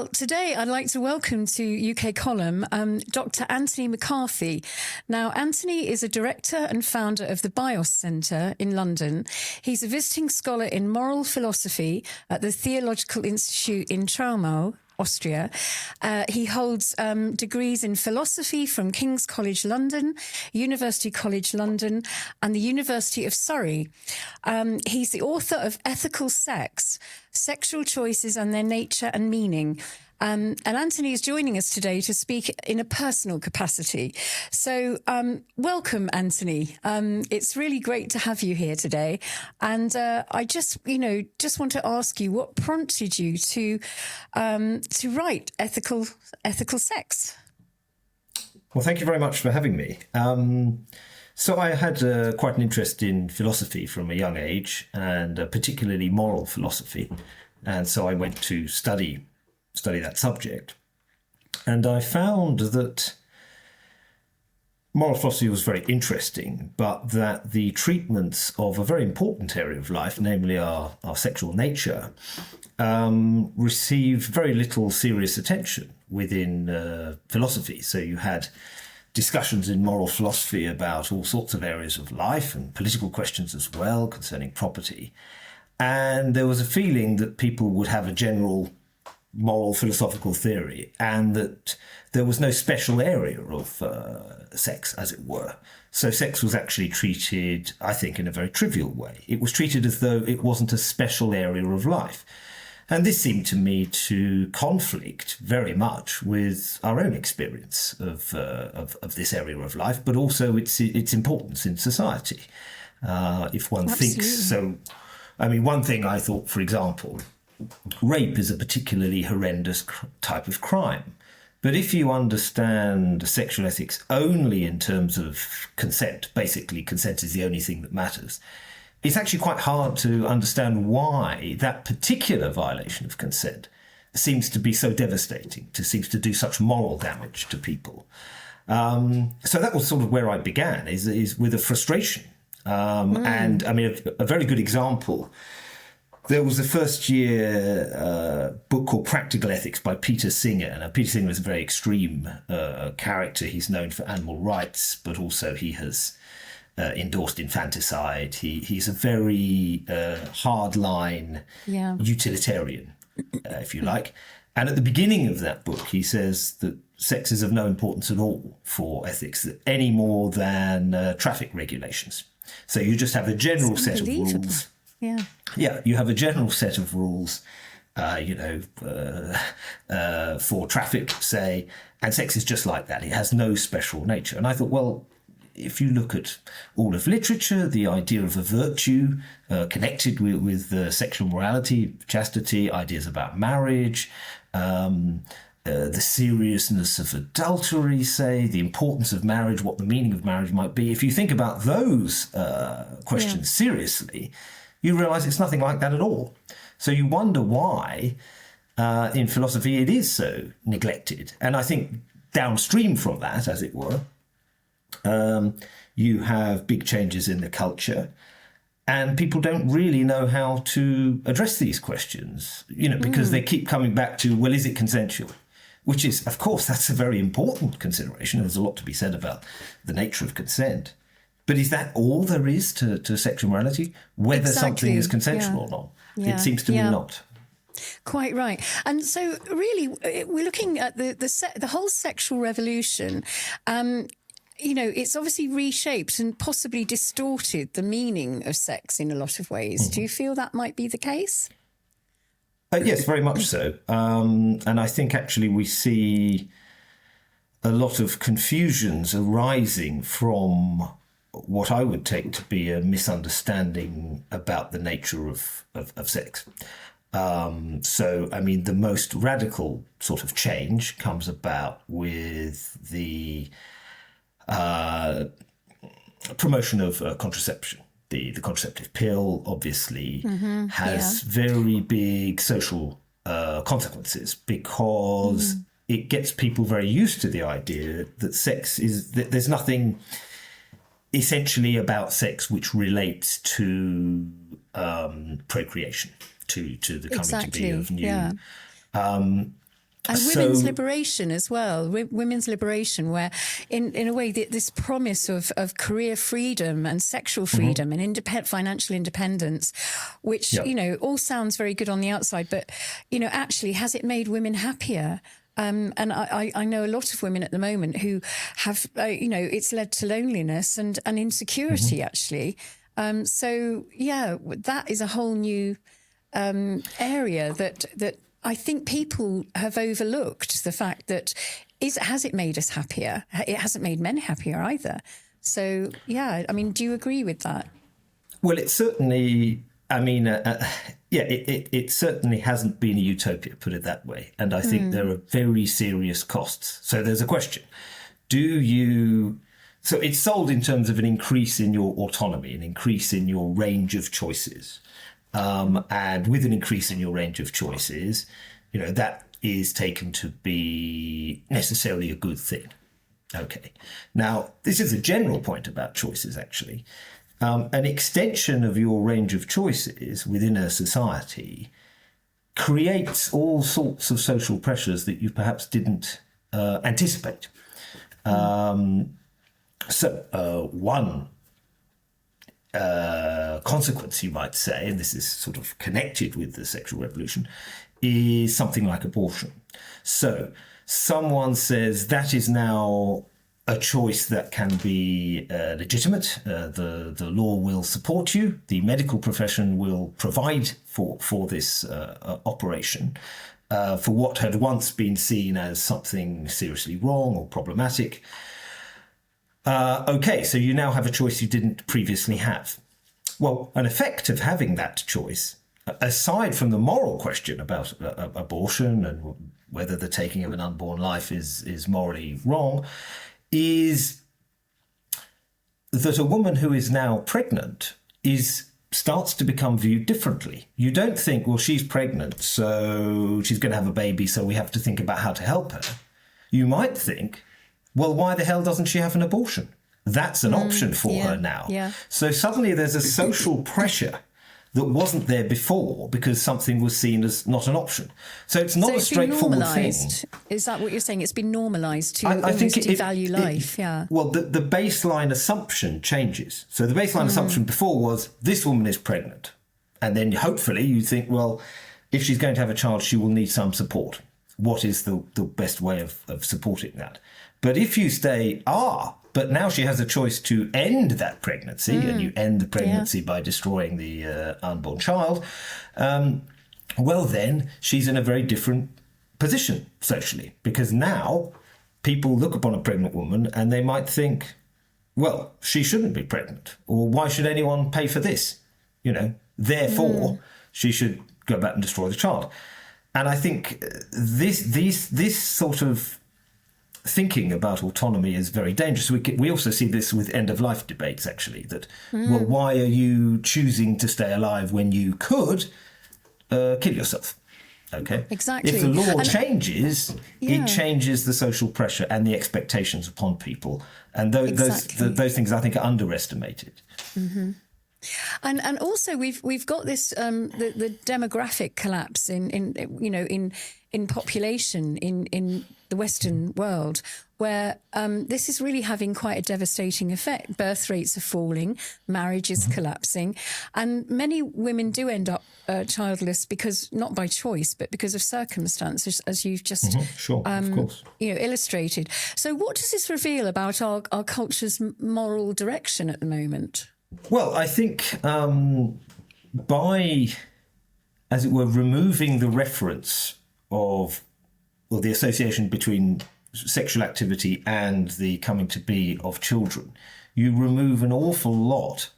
Well, today I'd like to welcome to UK Column Dr Anthony McCarthy. Now, Anthony is a director and founder of the BIOS Centre in London. He's a visiting scholar in moral philosophy at the Theological Institute in Traumau, Austria. He holds degrees in philosophy from King's College London, University College London, and the University of Surrey. He's the author of Ethical Sex, Sexual Choices and Their Nature and Meaning. And Anthony is joining us today to speak in a personal capacity. So welcome, Anthony. It's really great to have you here today. And I just want to ask you, what prompted you to write Ethical Sex? Well, thank you very much for having me. So I had quite an interest in philosophy from a young age, and particularly moral philosophy. And so I went to study that subject. And I found that moral philosophy was very interesting, but that the treatments of a very important area of life, namely our sexual nature, received very little serious attention within philosophy. So you had discussions in moral philosophy about all sorts of areas of life and political questions as well concerning property. And there was a feeling that people would have a general moral philosophical theory and that there was no special area of sex, as it were. So sex was actually treated, I think, in a very trivial way. It was treated as though it wasn't a special area of life. And this seemed to me to conflict very much with our own experience of this area of life, but also its importance in society. If one thinks so, I mean, one thing I thought, for example, rape is a particularly horrendous type of crime. But if you understand sexual ethics only in terms of consent, basically consent is the only thing that matters, it's actually quite hard to understand why that particular violation of consent seems to be so devastating, seems to do such moral damage to people. So that was sort of where I began, is with a frustration. And I mean, a very good example, there was a first year book called Practical Ethics by Peter Singer. And Peter Singer is a very extreme character. He's known for animal rights, but also he has endorsed infanticide. He's a very hardline utilitarian, if you like. And at the beginning of that book, he says that sex is of no importance at all for ethics, any more than traffic regulations. So you just have a general set of rules. Yeah, you have a general set of rules, for traffic, say, and sex is just like that. It has no special nature. And I thought, well, if you look at all of literature, the idea of a virtue connected with sexual morality, chastity, ideas about marriage, the seriousness of adultery, say, the importance of marriage, what the meaning of marriage might be. If you think about those questions seriously, you realise it's nothing like that at all. So you wonder why in philosophy it is so neglected. And I think downstream from that, as it were, you have big changes in the culture, and people don't really know how to address these questions, because they keep coming back to, well, is it consensual? Which is, of course, that's a very important consideration. There's a lot to be said about the nature of consent. But is that all there is to sexual morality? Whether something is consensual or not? It seems to me not. Quite right. And so really, we're looking at the whole sexual revolution. It's obviously reshaped and possibly distorted the meaning of sex in a lot of ways. Do you feel that might be the case? Yes, very much so. And I think actually we see a lot of confusions arising from what I would take to be a misunderstanding about the nature of sex. So, I mean, the most radical sort of change comes about with the promotion of contraception. The contraceptive pill obviously has very big social consequences because it gets people very used to the idea that sex is, that there's nothing essentially about sex which relates to procreation, to the coming to be of new. And women's liberation as well, women's liberation, where in a way this promise of career freedom and sexual freedom and financial independence, which, all sounds very good on the outside, but, actually, has it made women happier? And I know a lot of women at the moment who have, it's led to loneliness and insecurity, actually. So, that is a whole new area that I think people have overlooked, the fact that has it made us happier? It hasn't made men happier either. So, do you agree with that? Well, it certainly... it certainly hasn't been a utopia, put it that way. And I think there are very serious costs. So there's a question. So it's sold in terms of an increase in your autonomy, an increase in your range of choices. And with an increase in your range of choices, that is taken to be necessarily a good thing. Okay. Now, this is a general point about choices, actually. An extension of your range of choices within a society creates all sorts of social pressures that you perhaps didn't anticipate. One consequence, you might say, and this is sort of connected with the sexual revolution, is something like abortion. So someone says that is now a choice that can be legitimate. The law will support you. The medical profession will provide for this operation for what had once been seen as something seriously wrong or problematic. Okay, so you now have a choice you didn't previously have. Well, an effect of having that choice, aside from the moral question about abortion and whether the taking of an unborn life is morally wrong, is that a woman who is now pregnant starts to become viewed differently. You don't think, well, she's pregnant, so she's going to have a baby, so we have to think about how to help her. You might think, well, why the hell doesn't she have an abortion? That's an option for her now. Yeah. So suddenly there's a social pressure that wasn't there before because something was seen as not an option. So it's not a straightforward thing. Is that what you're saying? It's been normalised to almost devalue life, yeah. Well, the baseline assumption changes. So the baseline assumption before was this woman is pregnant. And then hopefully you think, well, if she's going to have a child, she will need some support. What is the best way of supporting that? But if you stay, but now she has a choice to end that pregnancy, and you end the pregnancy by destroying the unborn child, well, then she's in a very different position socially, because now people look upon a pregnant woman and they might think, well, she shouldn't be pregnant, or why should anyone pay for this? Therefore, she should go back and destroy the child. And I think this sort of thinking about autonomy is very dangerous. We also see this with end-of-life debates, actually, that, well, why are you choosing to stay alive when you could kill yourself? Okay? Exactly. If the law changes, it changes the social pressure and the expectations upon people. And those things, I think, are underestimated. Mm-hmm. And also we've got this the demographic collapse in population in the Western world, where this is really having quite a devastating effect. Birth rates are falling, marriage is collapsing, and many women do end up childless because not by choice, but because of circumstances, as you've just of course. Illustrated. So, what does this reveal about our culture's moral direction at the moment? Well, I think by, as it were, removing the reference of, or the association between sexual activity and the coming to be of children, you remove an awful lot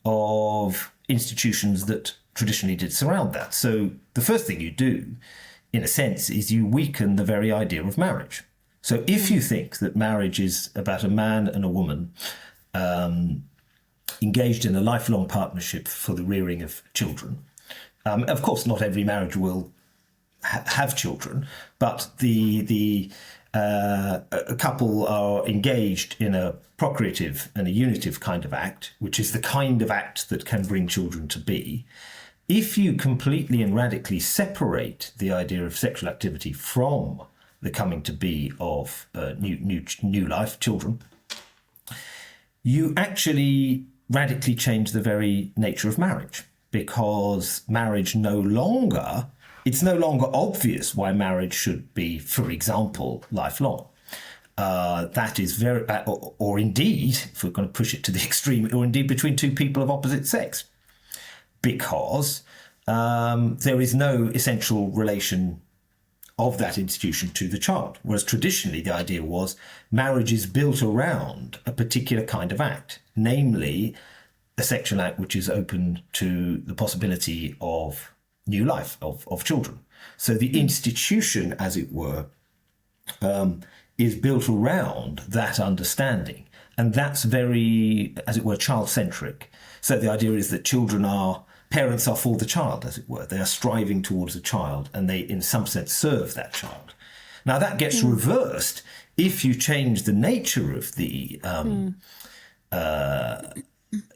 of institutions that traditionally did surround that. So the first thing you do, in a sense, is you weaken the very idea of marriage. So if you think that marriage is about a man and a woman engaged in a lifelong partnership for the rearing of children. Of course, not every marriage will have children, but a couple are engaged in a procreative and a unitive kind of act, which is the kind of act that can bring children to be. if you completely and radically separate the idea of sexual activity from the coming to be of new life, children, you actually radically change the very nature of marriage, because marriage it's no longer obvious why marriage should be, for example, lifelong. That is very, or indeed, if we're going to push it to the extreme, or indeed between two people of opposite sex, because there is no essential relation of that institution to the child. Whereas traditionally the idea was marriage is built around a particular kind of act, namely a sexual act which is open to the possibility of new life, of children. So the institution, as it were, is built around that understanding. And that's very, as it were, child-centric. So the idea is that parents are for the child, as it were. They are striving towards a child, and they, in some sense, serve that child. Now, that gets reversed if you change the nature of the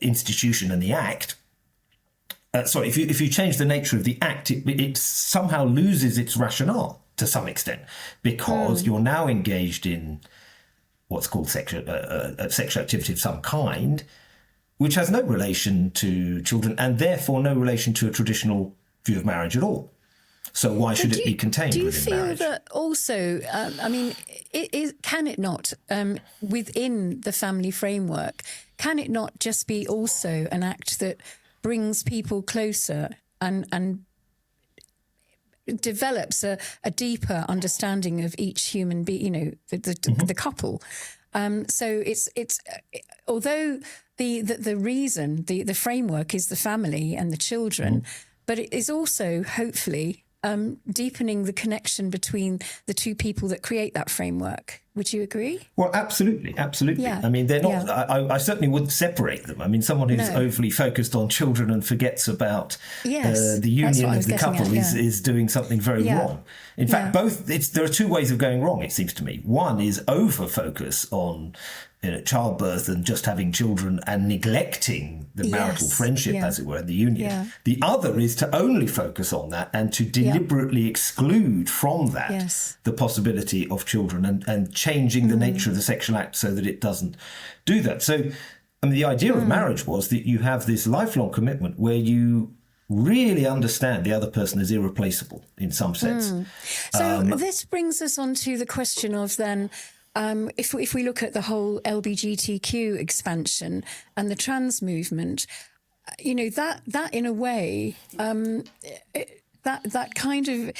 institution and the act. If you change the nature of the act, it somehow loses its rationale to some extent, because you're now engaged in what's called sexual activity of some kind, which has no relation to children and therefore no relation to a traditional view of marriage at all. So why should it be contained within marriage? Do you feel that also, can it not, within the family framework, can it not just be also an act that brings people closer and develops a deeper understanding of each human being, the couple? So it's although the reason, the framework is the family and the children, but it is also hopefully deepening the connection between the two people that create that framework. Would you agree? Well, absolutely. Yeah. I mean, they're not. Yeah. I certainly wouldn't separate them. I mean, someone who's overly focused on children and forgets about the union of the couple is doing something very wrong. In fact, there are two ways of going wrong, it seems to me. One is over-focus on childbirth and just having children and neglecting the marital friendship, as it were, and the union. Yeah. The other is to only focus on that and to deliberately exclude from that the possibility of children and changing the nature of the sexual act so that it doesn't do that. So, I mean, the idea of marriage was that you have this lifelong commitment where you really understand the other person is irreplaceable in some sense. So this brings us on to the question of then, if we look at the whole LGBTQ expansion and the trans movement, that in a way, that kind of,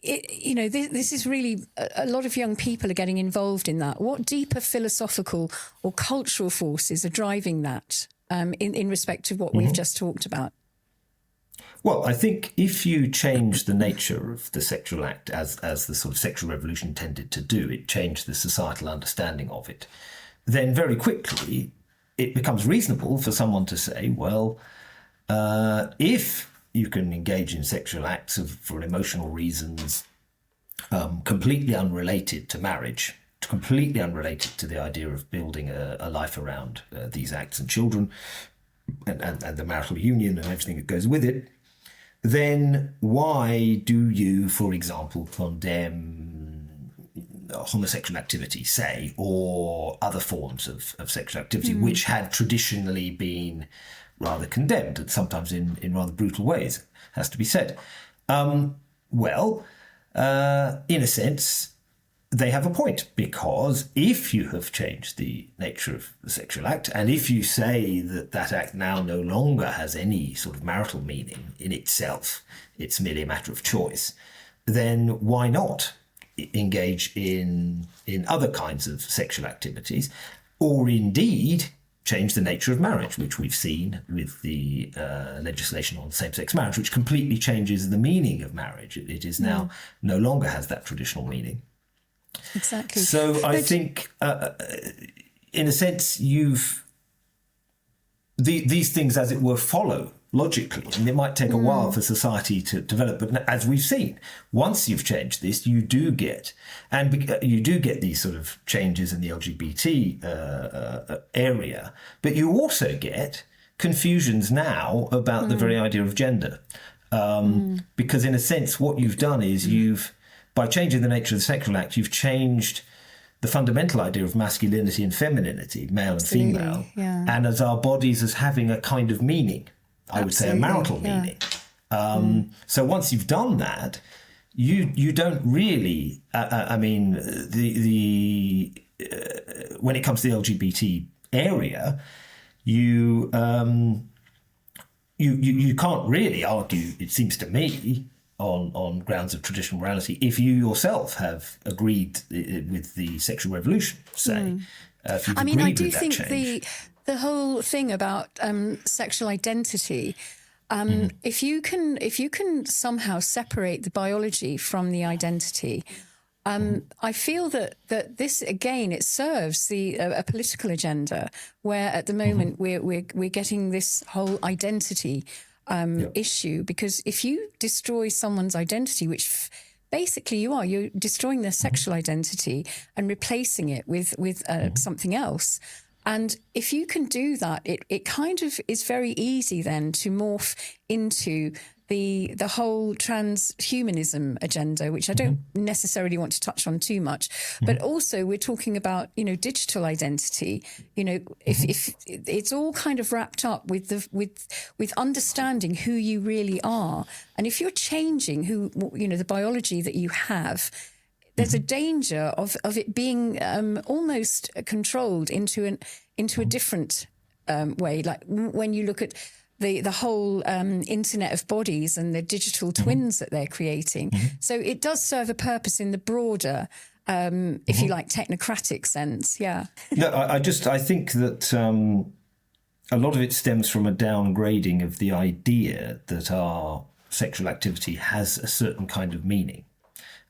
this is really, a lot of young people are getting involved in that. What deeper philosophical or cultural forces are driving that in respect of what we've just talked about? Well, I think if you change the nature of the sexual act as the sort of sexual revolution tended to do, it changed the societal understanding of it, then very quickly it becomes reasonable for someone to say, well, if you can engage in sexual acts for emotional reasons, completely unrelated to marriage, completely unrelated to the idea of building a life around these acts and children and the marital union and everything that goes with it, then why do you, for example, condemn homosexual activity, say, or other forms of sexual activity, which had traditionally been rather condemned, and sometimes in rather brutal ways, has to be said. In a sense, they have a point, because if you have changed the nature of the sexual act, and if you say that that act now no longer has any sort of marital meaning in itself, it's merely a matter of choice, then why not engage in other kinds of sexual activities, or indeed change the nature of marriage, which we've seen with the legislation on same-sex marriage, which completely changes the meaning of marriage. It is now no longer has that traditional meaning. Exactly. So I think, in a sense, these things, as it were, follow logically. And it might take a while for society to develop. But as we've seen, once you've changed this, you do get these sort of changes in the LGBT area. But you also get confusions now about the very idea of gender. Because in a sense, what you've done is by changing the nature of the sexual act, you've changed the fundamental idea of masculinity and femininity, male and female, and as our bodies as having a kind of meaning, I would say a marital meaning. So once you've done that, you don't really, when it comes to the LGBT area, you can't really argue, it seems to me, on grounds of traditional morality if you yourself have agreed with the sexual revolution, say. If you've agreed I do with that think change. the whole thing about sexual identity, if you can somehow separate the biology from the identity, I feel that this, again, it serves a political agenda where at the moment we're getting this whole identity issue, because if you destroy someone's identity, which basically you're destroying their sexual identity and replacing it with something else. And if you can do that, it kind of is very easy then to morph into the whole transhumanism agenda, which I don't necessarily want to touch on too much, but also we're talking about, digital identity. If it's all kind of wrapped up with understanding who you really are, and if you're changing the biology that you have, there's a danger of it being almost controlled into a different way. Like when you look at the whole internet of bodies and the digital twins that they're creating. So it does serve a purpose in the broader, if you like, technocratic sense. Yeah. No, I think that a lot of it stems from a downgrading of the idea that our sexual activity has a certain kind of meaning.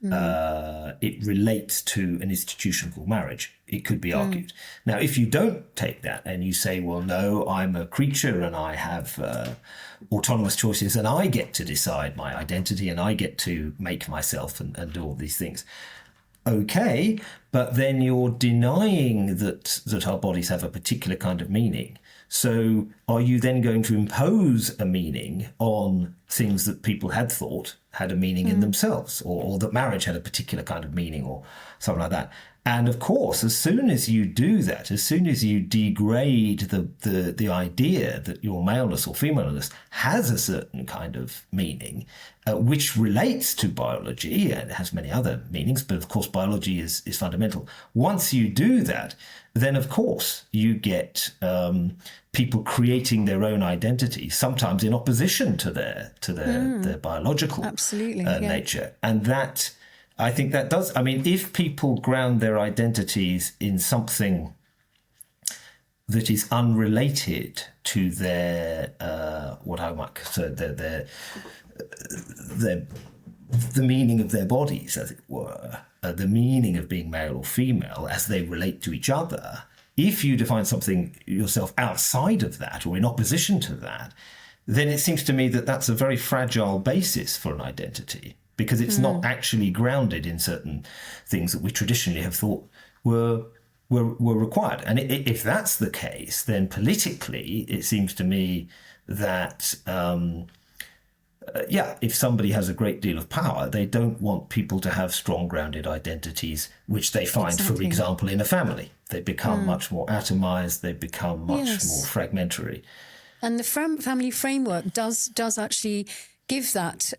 It relates to an institution called marriage, it could be argued. Now, if you don't take that and you say, well, no, I'm a creature and I have autonomous choices and I get to decide my identity and I get to make myself and do all these things. Okay, but then you're denying that our bodies have a particular kind of meaning. So are you then going to impose a meaning on things that people had thought had a meaning in themselves, or that marriage had a particular kind of meaning or something like that? And of course, as soon as you do that, as soon as you degrade the idea that your maleness or femaleness has a certain kind of meaning, which relates to biology, and it has many other meanings, but of course biology is fundamental. Once you do that, then of course you get people creating their own identity, sometimes in opposition to their biological nature. And that, I think that does, if people ground their identities in something that is unrelated to their, the meaning of their bodies, as it were, the meaning of being male or female as they relate to each other, if you define something yourself outside of that or in opposition to that, then it seems to me that that's a very fragile basis for an identity, because it's not actually grounded in certain things that we traditionally have thought were required. And if that's the case, then politically, it seems to me that, if somebody has a great deal of power, they don't want people to have strong grounded identities, which they find, for example, in a family. They become much more atomized, they become much more fragmentary. And the family framework does actually give that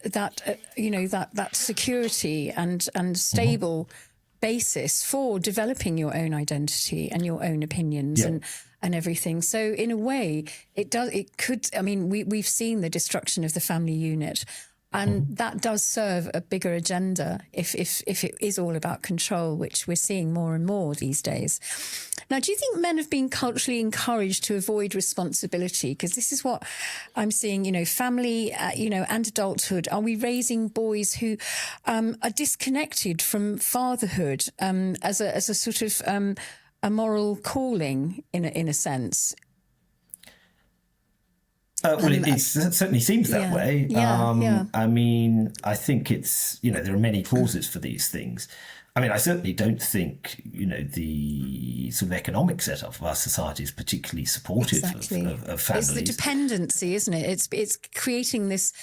security and stable basis for developing your own identity and your own opinions and everything. So in a way, we've seen the destruction of the family unit, and that does serve a bigger agenda if it is all about control, which we're seeing more and more these days. Now, do you think men have been culturally encouraged to avoid responsibility? Because this is what I'm seeing, family, and adulthood. Are we raising boys who are disconnected from fatherhood as a sort of a moral calling in a sense? Well, it certainly seems that way. I mean, I think it's, there are many causes for these things. I mean, I certainly don't think, the sort of economic setup of our society is particularly supportive of families. It's the dependency, isn't it? It's creating this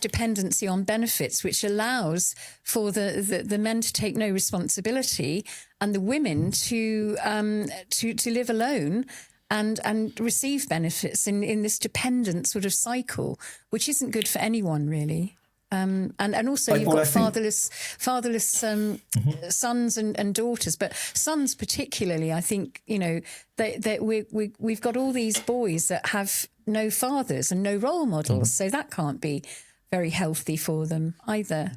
dependency on benefits, which allows for the men to take no responsibility and the women to live alone and receive benefits in this dependent sort of cycle, which isn't good for anyone, really. And also you've got fatherless sons and daughters, but sons particularly. I think we've got all these boys that have no fathers and no role models, so that can't be very healthy for them either.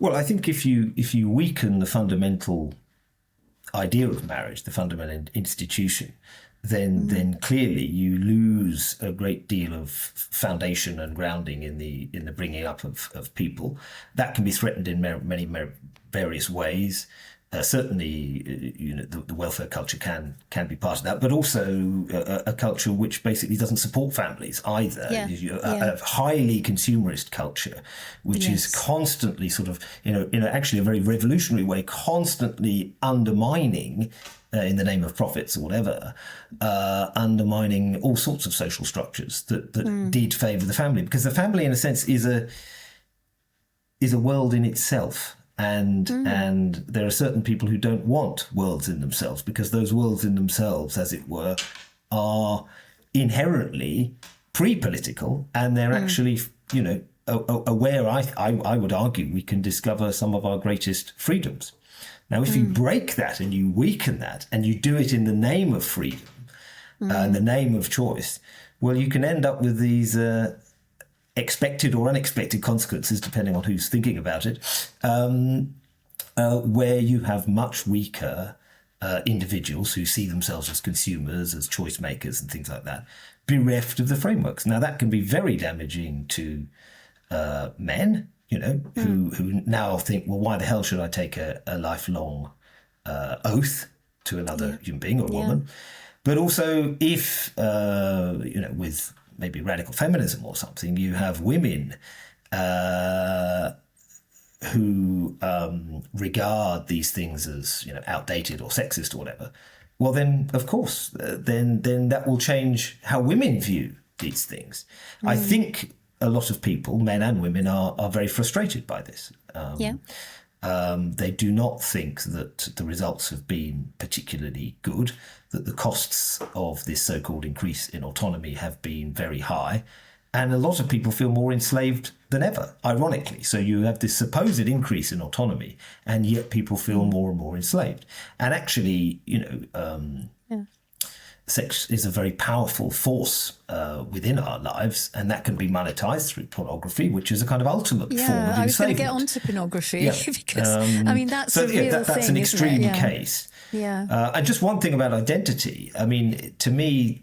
Well, I think if you weaken the fundamental idea of marriage, the fundamental institution, then clearly you lose a great deal of foundation and grounding in the bringing up of people. That can be threatened in many various ways. Certainly, the welfare culture can be part of that, but also a culture which basically doesn't support families either. A highly consumerist culture, which is constantly sort of, actually a very revolutionary way, constantly undermining, in the name of profits or whatever, undermining all sorts of social structures that did favour the family, because the family, in a sense, is a world in itself. And there are certain people who don't want worlds in themselves, because those worlds in themselves, as it were, are inherently pre-political, and they're actually, where I would argue we can discover some of our greatest freedoms. Now, if you break that and you weaken that and you do it in the name of freedom, in the name of choice, well, you can end up with these expected or unexpected consequences, depending on who's thinking about it, where you have much weaker individuals who see themselves as consumers, as choice makers and things like that, bereft of the frameworks. Now, that can be very damaging to men, who now think, well, why the hell should I take a lifelong oath to another human being or woman? But also if, with maybe radical feminism or something, you have women who regard these things as, outdated or sexist or whatever, well, then, of course, then that will change how women view these things. I think a lot of people, men and women, are very frustrated by this. They do not think that the results have been particularly good, that the costs of this so-called increase in autonomy have been very high, and a lot of people feel more enslaved than ever, ironically. So you have this supposed increase in autonomy, and yet people feel more and more enslaved. And actually, sex is a very powerful force within our lives, and that can be monetized through pornography, which is a kind of ultimate form of enslavement. I was going to get onto pornography because, that's a real thing, that's an extreme case. And just one thing about identity. I mean, to me,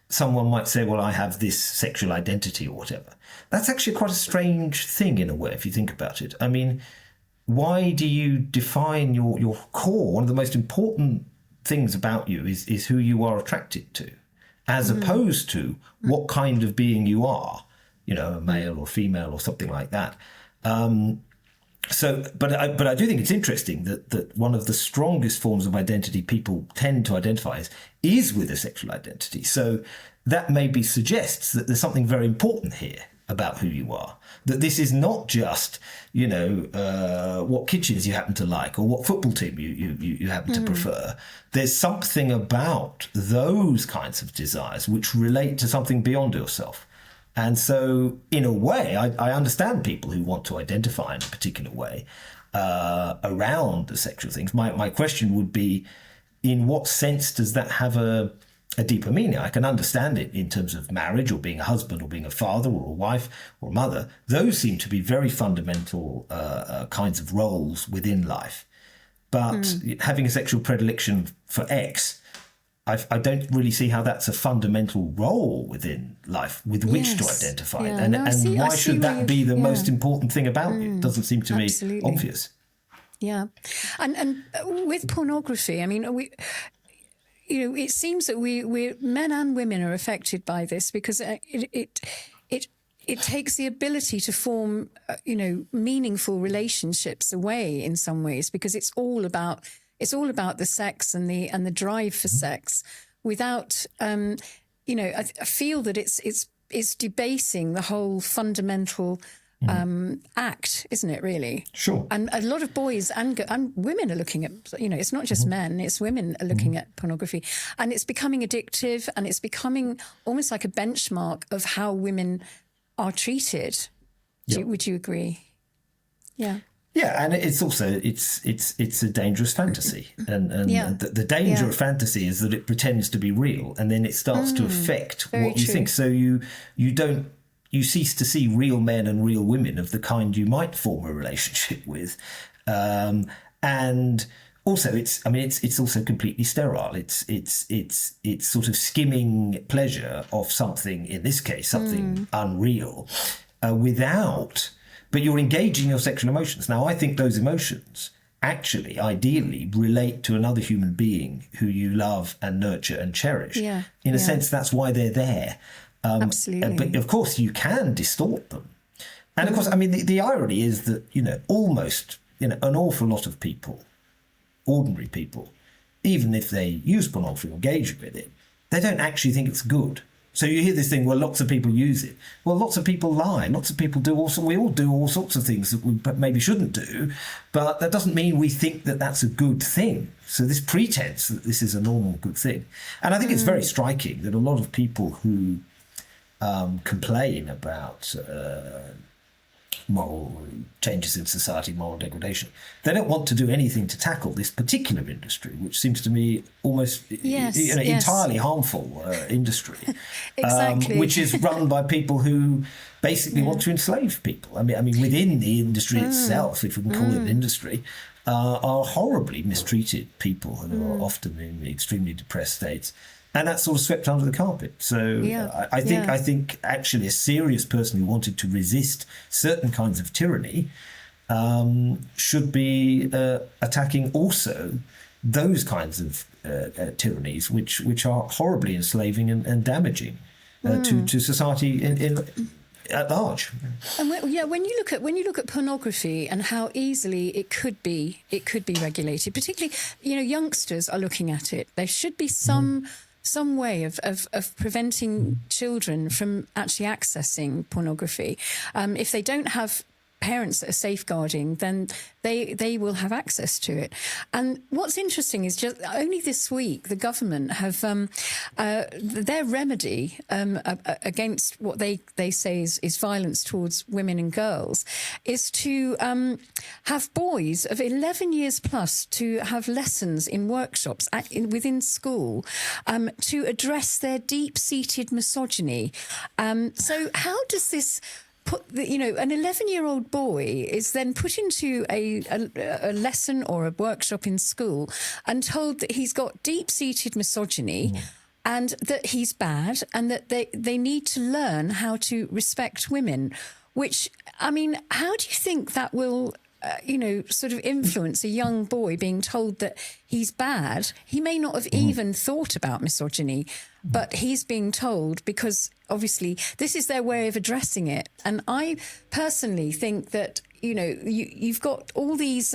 someone might say, well, I have this sexual identity or whatever. That's actually quite a strange thing in a way, if you think about it. I mean, why do you define your core? One of the most important things about you is who you are attracted to, as opposed to what kind of being you are, a male or female or something like that. But I do think it's interesting that one of the strongest forms of identity people tend to identify is with a sexual identity. So that maybe suggests that there's something very important here about who you are, that this is not just, what kitchens you happen to like or what football team you happen to prefer. There's something about those kinds of desires which relate to something beyond yourself. And so, in a way, I understand people who want to identify in a particular way around the sexual things. My question would be, in what sense does that have a deeper meaning? I can understand it in terms of marriage or being a husband or being a father or a wife or a mother. Those seem to be very fundamental kinds of roles within life. But having a sexual predilection for X, I don't really see how that's a fundamental role within life with which to identify. And why should that be the most important thing about you? It doesn't seem to me obvious. Yeah. And with pornography, I mean, it seems that we're men and women are affected by this, because it takes the ability to form, meaningful relationships away in some ways, because it's all about the sex and the drive for sex. Without, I feel that it's debasing the whole fundamental act, isn't it? Really, sure. And a lot of boys and women are looking at, it's not just men; it's women are looking at pornography, and it's becoming addictive, and it's becoming almost like a benchmark of how women are treated. Would you agree? Yeah. Yeah, and it's also it's a dangerous fantasy, and the danger of fantasy is that it pretends to be real, and then it starts to affect what you think. So you cease to see real men and real women of the kind you might form a relationship with, and also it's also completely sterile. It's sort of skimming pleasure of something, in this case something unreal, but you're engaging your sexual emotions. Now, I think those emotions actually, ideally, relate to another human being who you love and nurture and cherish. Yeah. In a sense, that's why they're there. Absolutely. But of course, you can distort them. And of course, the irony is that, almost, an awful lot of people, ordinary people, even if they use pornography or engage with it, they don't actually think it's good. So you hear this thing, well, lots of people use it. Well, lots of people lie. Lots of people we all do all sorts of things that we maybe shouldn't do. But that doesn't mean we think that that's a good thing. So this pretense that this is a normal good thing. And I think it's very striking that a lot of people who complain about moral changes in society, moral degradation, they don't want to do anything to tackle this particular industry, which seems to me almost entirely harmful industry. Exactly. Which is run by people who basically want to enslave people. I mean, within the industry itself, if we can call it an industry, are horribly mistreated people who are often in extremely depressed states. And that's sort of swept under the carpet. So I think actually a serious person who wanted to resist certain kinds of tyranny should be attacking also those kinds of tyrannies, which are horribly enslaving and damaging to society at large. And when you look at pornography and how easily it could be regulated, particularly youngsters are looking at it. There should be some way of preventing children from actually accessing pornography. If they don't have parents that are safeguarding, then they will have access to it. And what's interesting is just only this week the government have their remedy against what they say is violence towards women and girls is to have boys of 11 years plus to have lessons in workshops within school to address their deep-seated misogyny. So how does this an 11-year-old boy is then put into a lesson or a workshop in school and told that he's got deep-seated misogyny and that he's bad and that they need to learn how to respect women, which, how do you think that will sort of influence a young boy being told that he's bad? He may not have even thought about misogyny, but he's being told because obviously this is their way of addressing it. And I personally think that, you've got all these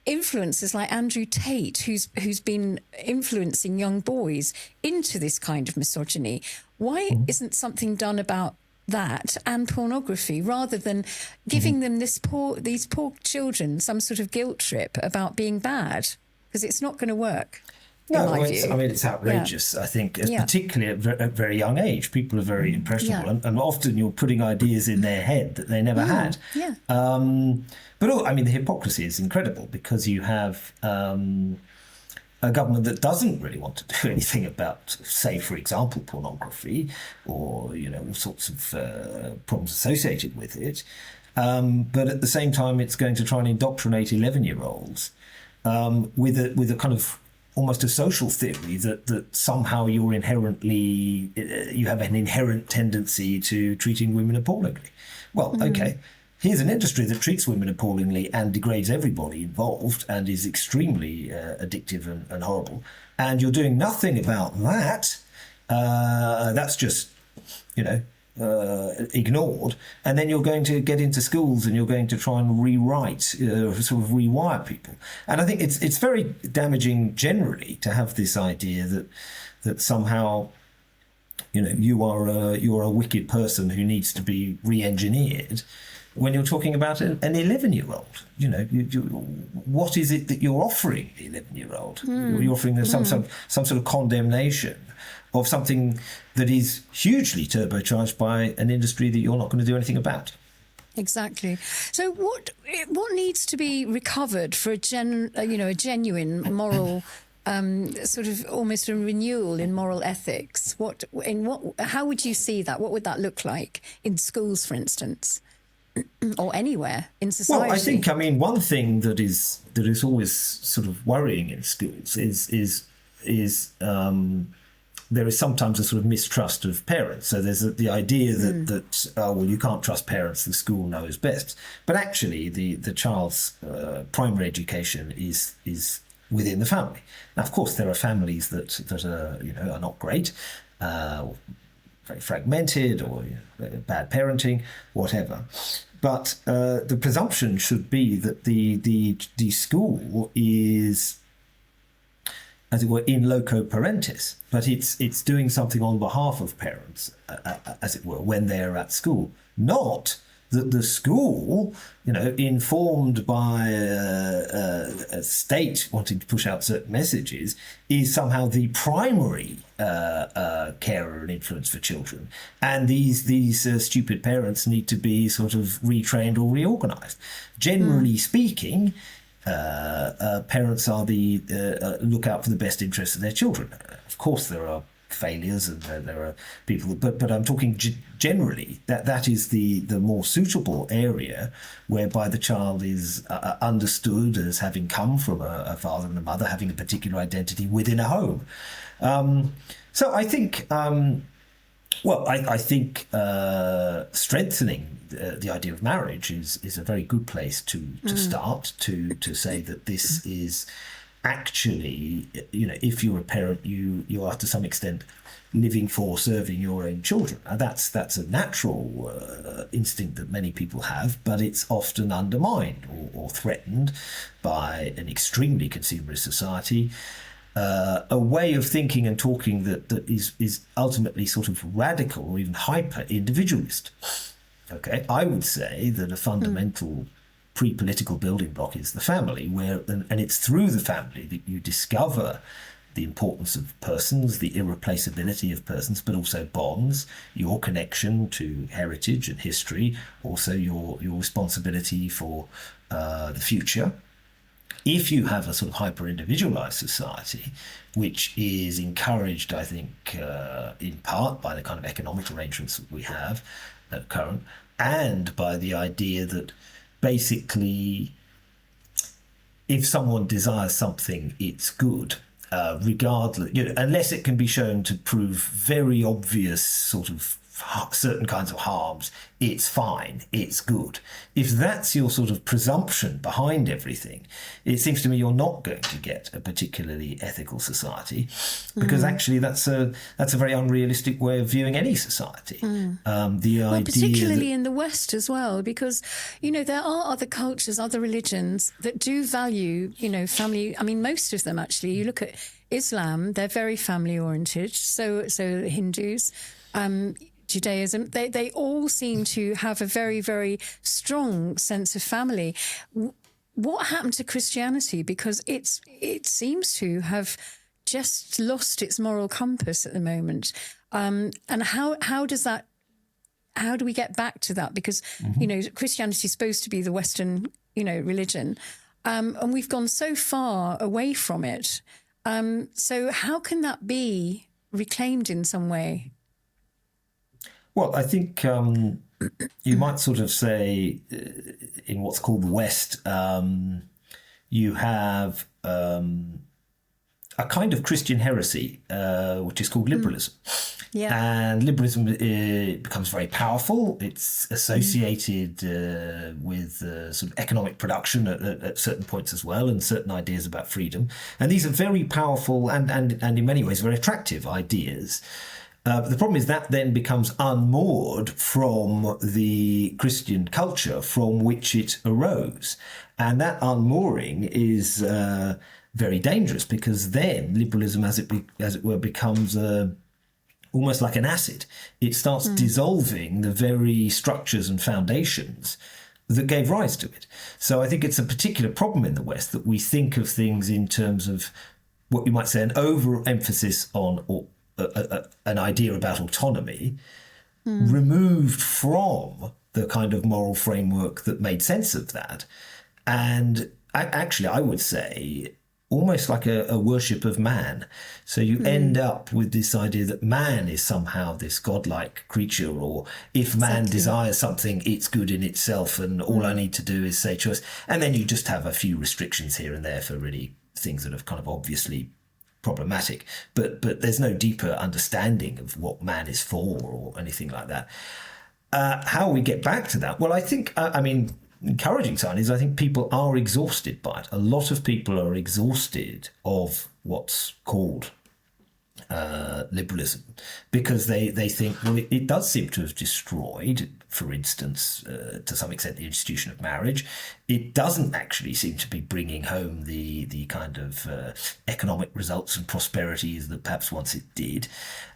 influencers like Andrew Tate, who's been influencing young boys into this kind of misogyny. Why isn't something done about that and pornography, rather than giving them these poor children some sort of guilt trip about being bad? Because it's not going to work. No, it's outrageous. I think, particularly at a very young age, people are very impressionable, and often you're putting ideas in their head that they never had. Yeah. But the hypocrisy is incredible because you have a government that doesn't really want to do anything about, say, for example, pornography or, all sorts of problems associated with it. But at the same time, it's going to try and indoctrinate 11-year-olds with a kind of almost a social theory that somehow you have an inherent tendency to treating women appallingly. Well, okay. Here's an industry that treats women appallingly and degrades everybody involved and is extremely addictive and horrible. and you're doing nothing about that, that's just, ignored, and then you're going to get into schools and you're going to try and rewrite, sort of rewire people. And I think it's very damaging generally to have this idea that somehow, you're a wicked person who needs to be re-engineered when you're talking about an 11-year-old. What is it that you're offering the 11-year-old? You're offering them some sort of condemnation of something that is hugely turbocharged by an industry that you're not going to do anything about. Exactly. So what needs to be recovered for a genuine moral sort of almost a renewal in moral ethics? How would you see that? What would that look like in schools, for instance, or anywhere in society? Well, I think one thing that is always sort of worrying in schools is there is sometimes a sort of mistrust of parents. So there's the idea that you can't trust parents, the school knows best. But actually, the child's primary education is within the family. Now, of course, there are families that are not great, very fragmented, or bad parenting, whatever. But the presumption should be that the school is, as it were, in loco parentis, but it's doing something on behalf of parents, as it were, when they're at school. Not that the school, informed by a state wanting to push out certain messages, is somehow the primary carer and influence for children. And these stupid parents need to be sort of retrained or reorganised. Generally speaking, parents are the look out for the best interests of their children. Of course, there are failures and there are people, but I'm talking generally that is the more suitable area whereby the child is understood as having come from a father and a mother, having a particular identity within a home. So I think. I think strengthening the idea of marriage is a very good place to start, to say that this is actually, if you're a parent, you are to some extent living for serving your own children. And that's a natural instinct that many people have, but it's often undermined or threatened by an extremely consumerist society. A way of thinking and talking that is ultimately sort of radical or even hyper individualist. Okay, I would say that a fundamental pre-political building block is the family, and it's through the family that you discover the importance of persons, the irreplaceability of persons, but also bonds, your connection to heritage and history, also your responsibility for the future. If you have a sort of hyper-individualized society, which is encouraged, I think, in part by the kind of economic arrangements that we have at current, and by the idea that basically if someone desires something, it's good, regardless, unless it can be shown to prove very obvious sort of certain kinds of harms, it's fine, it's good. If that's your sort of presumption behind everything, it seems to me you're not going to get a particularly ethical society, because actually that's a very unrealistic way of viewing any society. The idea, particularly in the West as well, because there are other cultures, other religions that do value family. I mean, most of them actually. You look at Islam; they're very family oriented. So Hindus. Judaism, they all seem to have a very, very strong sense of family. What happened to Christianity? Because it seems to have just lost its moral compass at the moment. And how do we get back to that? Because Christianity is supposed to be the Western religion, and we've gone so far away from it. So how can that be reclaimed in some way? Well, I think you might sort of say in what's called the West, you have a kind of Christian heresy, which is called liberalism. Yeah. And liberalism becomes very powerful. It's associated with sort of economic production at certain points as well, and certain ideas about freedom. And these are very powerful and in many ways very attractive ideas. But the problem is that then becomes unmoored from the Christian culture from which it arose. And that unmooring is very dangerous, because then liberalism, as it were, becomes almost like an acid. It starts dissolving the very structures and foundations that gave rise to it. So I think it's a particular problem in the West that we think of things in terms of what you might say an overemphasis on an idea about autonomy, removed from the kind of moral framework that made sense of that. And actually, I would say almost like a worship of man. So you end up with this idea that man is somehow this godlike creature, or if man desires something, it's good in itself, and all I need to do is say choice. And then you just have a few restrictions here and there for really things that are kind of obviously problematic. But there's no deeper understanding of what man is for or anything like that. How we get back to that? Well, I think, encouraging sign is I think people are exhausted by it. A lot of people are exhausted of what's called liberalism, because they think, well, it does seem to have destroyed, for instance, to some extent, the institution of marriage. It doesn't actually seem to be bringing home the kind of economic results and prosperities that perhaps once it did.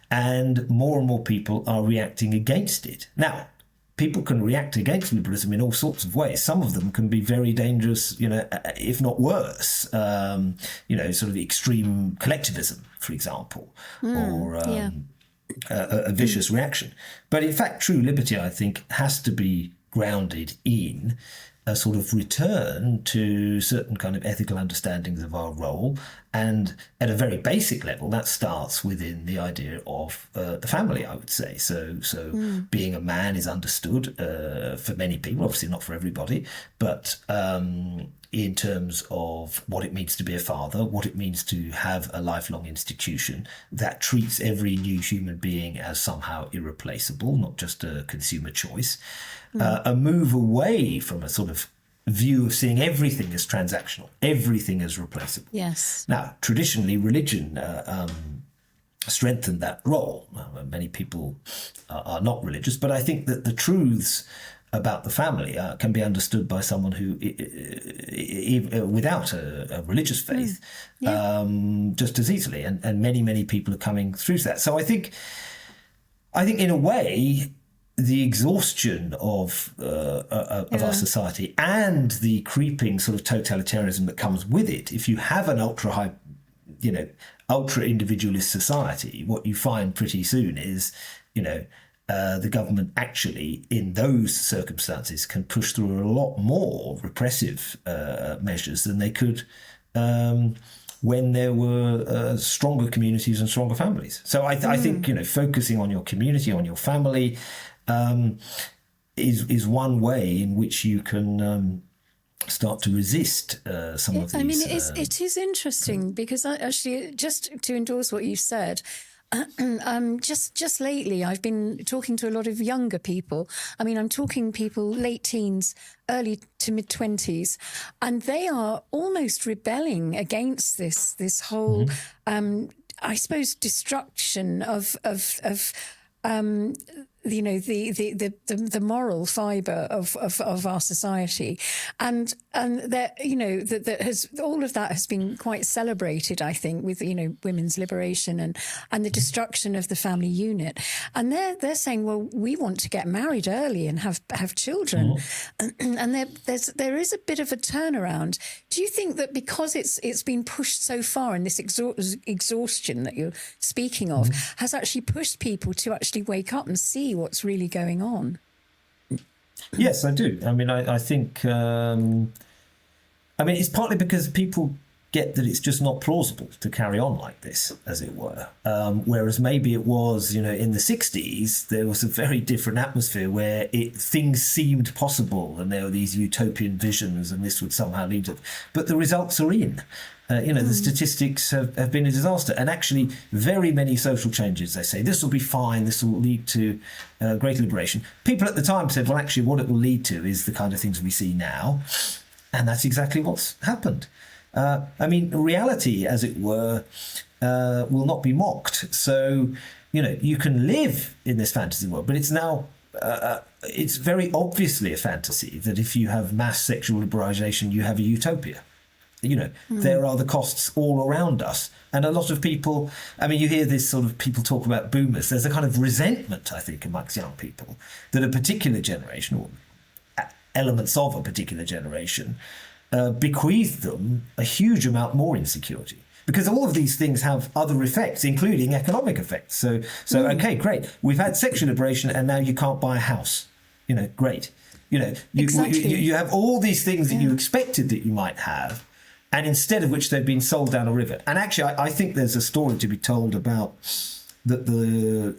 And more people are reacting against it. Now, people can react against liberalism in all sorts of ways. Some of them can be very dangerous, if not worse. Sort of extreme collectivism, for example, or a vicious reaction. But in fact, true liberty, I think, has to be grounded in a sort of return to certain kind of ethical understandings of our role. And at a very basic level, that starts within the idea of the family, I would say. So being a man is understood for many people, obviously not for everybody, but in terms of what it means to be a father, what it means to have a lifelong institution that treats every new human being as somehow irreplaceable, not just a consumer choice. A move away from a sort of view of seeing everything as transactional, everything as replaceable. Yes. Now, traditionally, religion strengthened that role. Many people are not religious, but I think that the truths about the family can be understood by someone who, without a religious faith, just as easily. And many people are coming through that. So I think in a way, the exhaustion of our society and the creeping sort of totalitarianism that comes with it, if you have an ultra individualist society, what you find pretty soon is, the government actually, in those circumstances, can push through a lot more repressive measures than they could when there were stronger communities and stronger families. So I think, focusing on your community, on your family, is one way in which you can start to resist some of these. I mean, it is interesting, because actually, just to endorse what you said, just lately I've been talking to a lot of younger people. I mean, I'm talking people late teens, early to mid 20s, and they are almost rebelling against this whole, I suppose, destruction of the moral fibre of our society, and that that has, all of that has been quite celebrated, I think, with women's liberation and the destruction of the family unit. And they're saying, well, we want to get married early and have children, and there is a bit of a turnaround. Do you think that because it's been pushed so far, and this exhaustion that you're speaking of has actually pushed people to actually wake up and see what's really going on? I do. I mean, I think it's partly because people get that it's just not plausible to carry on like this, as it were. Whereas maybe it was, in the 60s, there was a very different atmosphere where things seemed possible and there were these utopian visions and this would somehow lead to... But the results are in. The statistics have been a disaster. And actually, very many social changes, they say, this will be fine, this will lead to greater liberation. People at the time said, well, actually, what it will lead to is the kind of things we see now. And that's exactly what's happened. Reality, as it were, will not be mocked. So, you can live in this fantasy world, but it's now... it's very obviously a fantasy that if you have mass sexual liberalisation, you have a utopia. There are the costs all around us. And a lot of people, you hear this sort of people talk about boomers. There's a kind of resentment, I think, amongst young people that a particular generation, or elements of a particular generation, bequeath them a huge amount more insecurity. Because all of these things have other effects, including economic effects. So okay, great. We've had sexual liberation and now you can't buy a house. Great. You have all these things that you expected that you might have, and instead of which they've been sold down a river. And actually, I think there's a story to be told about the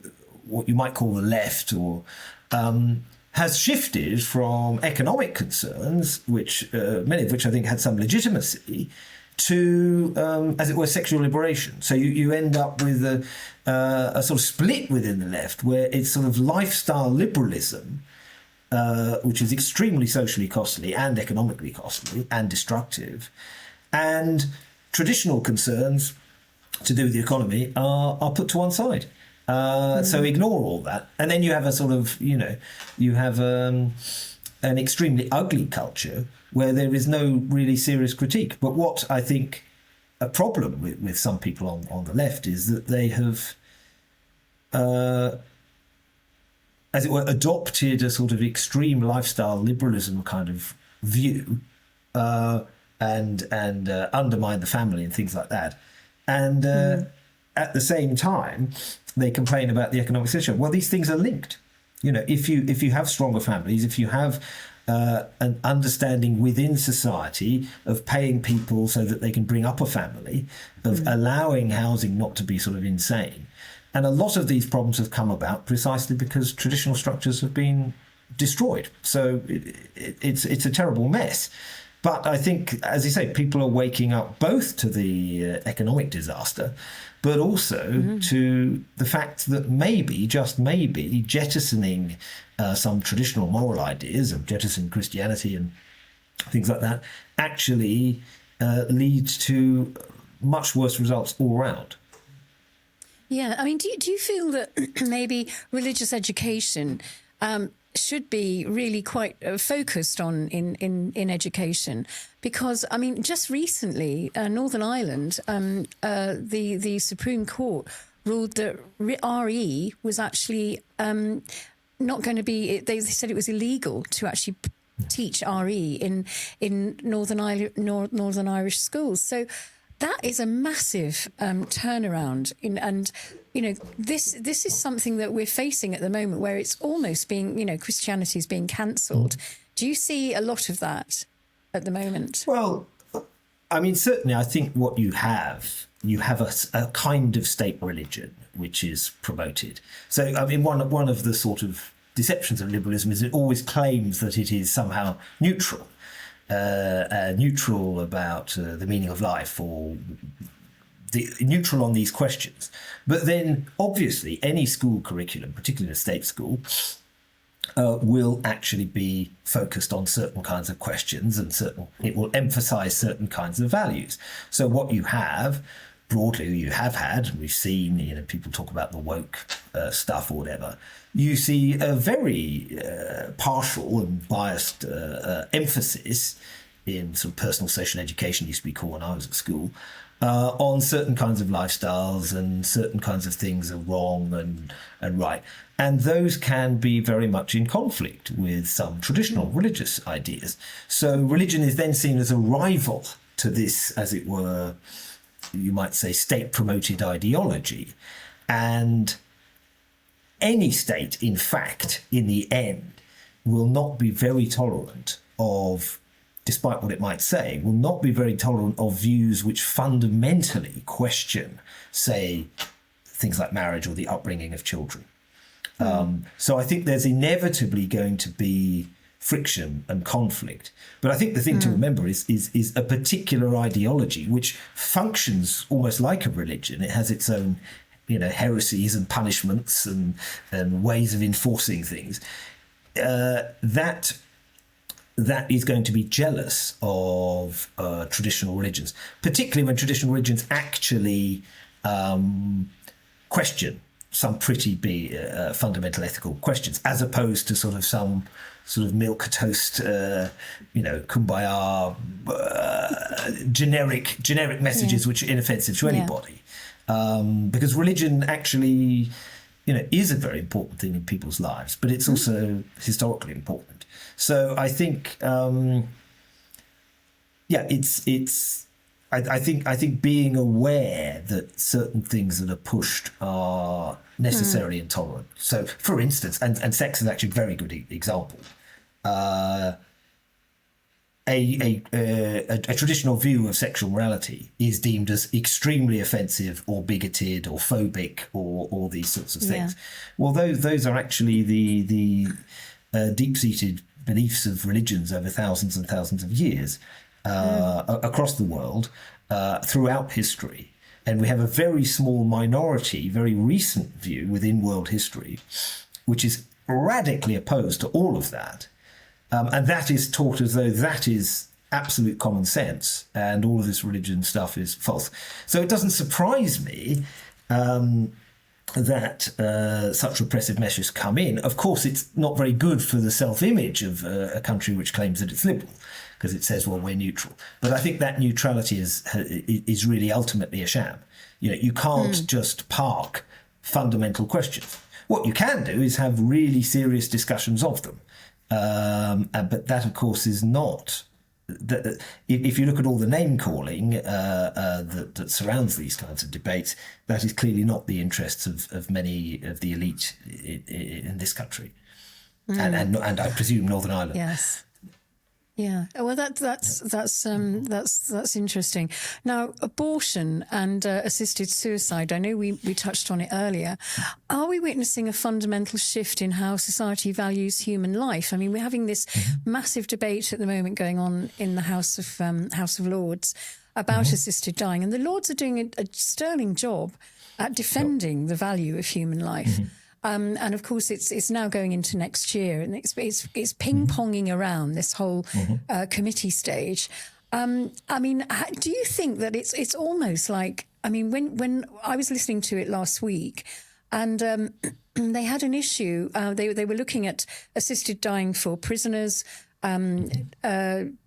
what you might call the left, or has shifted from economic concerns, which many of which I think had some legitimacy, to, as it were, sexual liberation. So you end up with a sort of split within the left, where it's sort of lifestyle liberalism, which is extremely socially costly and economically costly and destructive, and traditional concerns to do with the economy are put to one side. So ignore all that. And then you have a sort of, you have an extremely ugly culture where there is no really serious critique. But what I think a problem with some people on the left is that they have, as it were, adopted a sort of extreme lifestyle liberalism kind of view, and undermine the family and things like that. And at the same time, they complain about the economic situation. Well, these things are linked. If you have stronger families, if you have an understanding within society of paying people so that they can bring up a family, of allowing housing not to be sort of insane. And a lot of these problems have come about precisely because traditional structures have been destroyed. So it's a terrible mess. But I think, as you say, people are waking up both to the economic disaster, but also to the fact that maybe, just maybe, jettisoning some traditional moral ideas of jettisoning Christianity and things like that actually leads to much worse results all around. Yeah, do you feel that maybe religious education should be really quite focused on in education? Because just recently, Northern Ireland, the Supreme Court ruled that RE was actually not going to be. They said it was illegal to actually teach RE in Northern Irish schools. So that is a massive turnaround this is something that we're facing at the moment, where it's almost being, Christianity is being cancelled. Do you see a lot of that at the moment? Well, certainly I think what you have a kind of state religion which is promoted. So, one of the sort of deceptions of liberalism is it always claims that it is somehow neutral. Neutral about the meaning of life, or neutral on these questions. But then, obviously, any school curriculum, particularly a state school, will actually be focused on certain kinds of questions, and it will emphasise certain kinds of values. So what you have, broadly, you have had, and we've seen, people talk about the woke stuff or whatever. You see a very partial and biased emphasis in sort of personal social education, used to be called when I was at school, on certain kinds of lifestyles, and certain kinds of things are wrong and right. And those can be very much in conflict with some traditional religious ideas. So religion is then seen as a rival to this, as it were, you might say, state-promoted ideology. And any state, in fact, in the end, will not be very tolerant of despite what it might say, will not be very tolerant of views which fundamentally question, say, things like marriage or the upbringing of children. So I think there's inevitably going to be friction and conflict. But I think the thing to remember is a particular ideology which functions almost like a religion. It has its own, heresies and punishments and ways of enforcing things. That is going to be jealous of traditional religions, particularly when traditional religions actually question some pretty fundamental ethical questions, as opposed to some milk toast, kumbaya, generic messages which are inoffensive to anybody. Because religion actually, is a very important thing in people's lives, but it's also historically important. So I think, I think being aware that certain things that are pushed are necessarily intolerant. So, for instance, and sex is actually a very good example. A traditional view of sexual morality is deemed as extremely offensive or bigoted or phobic or these sorts of things. Well, those are actually the deep-seated beliefs of religions over thousands and thousands of years across the world, throughout history. And we have a very small minority, very recent view within world history, which is radically opposed to all of that. And that is taught as though that is absolute common sense and all of this religion stuff is false. So it doesn't surprise me that such repressive measures come in. Of course, it's not very good for the self-image of a country which claims that it's liberal, because it says, well, we're neutral. But I think that neutrality is really ultimately a sham. You can't just park fundamental questions. What you can do is have really serious discussions of them. But that, of course, is not... If you look at all the name-calling that surrounds these kinds of debates, that is clearly not the interests of many of the elite in this country. And I presume Northern Ireland. Yes. Yeah, well, that's interesting. Now, abortion and assisted suicide, I know we touched on it earlier. Are we witnessing a fundamental shift in how society values human life? I mean, we're having this massive debate at the moment going on in the House of Lords about assisted dying, and the Lords are doing a sterling job at defending the value of human life. And of course, it's now going into next year, and it's ping-ponging around this whole committee stage. I mean, do you think that it's almost like, I mean, when I was listening to it last week, and they had an issue. They were looking at assisted dying for prisoners,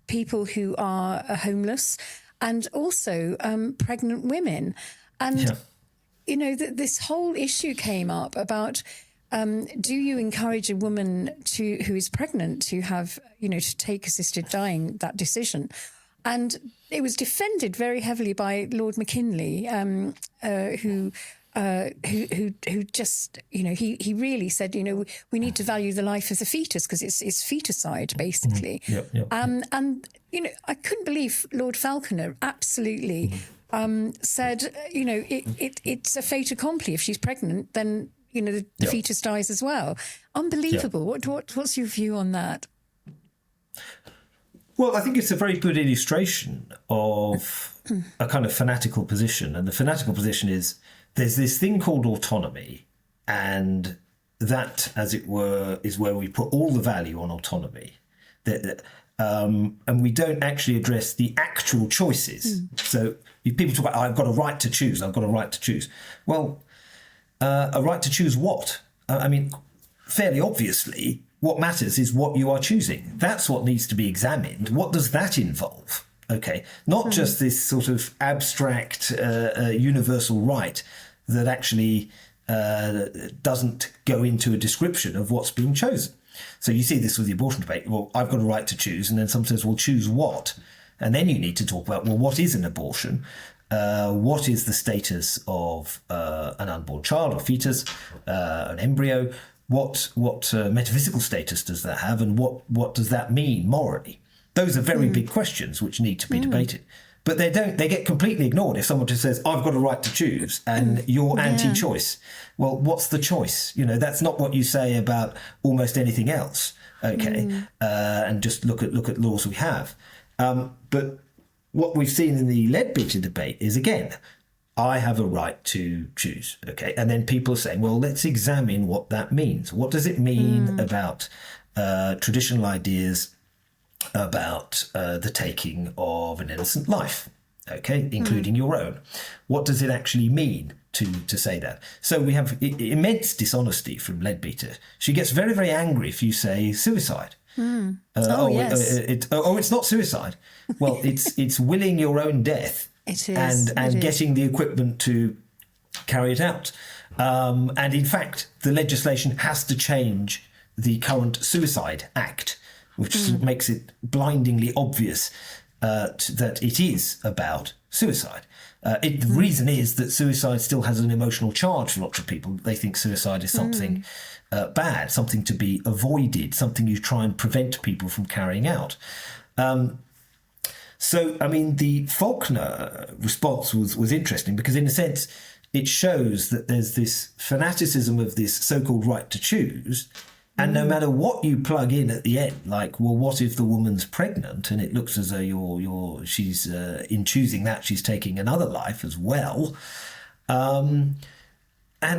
people who are homeless, and also pregnant women, and. This whole issue came up about do you encourage a woman who is pregnant to have, to take assisted dying, that decision? And it was defended very heavily by Lord McKinley, who just, he really said, we need to value the life of the fetus because it's feticide, basically. And, I couldn't believe Lord Falconer absolutely... said, it's a fait accompli. If she's pregnant, then, the fetus dies as well. Unbelievable. Yeah. What's your view on that? Well, I think it's a very good illustration of a kind of fanatical position. And the fanatical position is there's this thing called autonomy, and that, as it were, is where we put all the value on autonomy. And we don't actually address the actual choices. So if people talk about, I've got a right to choose, Well, a right to choose what? I mean, fairly obviously, what matters is what you are choosing. That's what needs to be examined. What does that involve? Okay, not just this sort of abstract universal right that actually doesn't go into a description of what's being chosen. So you see this with the abortion debate. Well, I've got a right to choose. And then someone says, well, choose what? And then you need to talk about, well, what is an abortion? What is the status of an unborn child or fetus, an embryo? What metaphysical status does that have? And what does that mean morally? Those are very big questions which need to be debated. But they get completely ignored if someone just says, I've got a right to choose and you're anti-choice. Well, what's the choice? You know, that's not what you say about almost anything else. Okay. And just look at laws we have. But what we've seen in the Leadbeater debate is, again, I have a right to choose. Okay. And then people are saying, well, let's examine what that means. What does it mean about traditional ideas about the taking of an innocent life, okay, including your own? What does it actually mean to say that? So we have immense dishonesty from Leadbeater. She gets very, very angry if you say suicide. Yes. It's not suicide. Well, it's willing your own death. It is. And getting the equipment to carry it out. And in fact, the legislation has to change the current Suicide Act, which makes it blindingly obvious that it is about suicide. The reason is that suicide still has an emotional charge for lots of people. They think suicide is something bad, something to be avoided, something you try and prevent people from carrying out. So, I mean, the Faulkner response was interesting because, in a sense, it shows that there's this fanaticism of this so-called right to choose. And no matter what you plug in at the end, like, well, what if the woman's pregnant and it looks as though she's in choosing that she's taking another life as well, and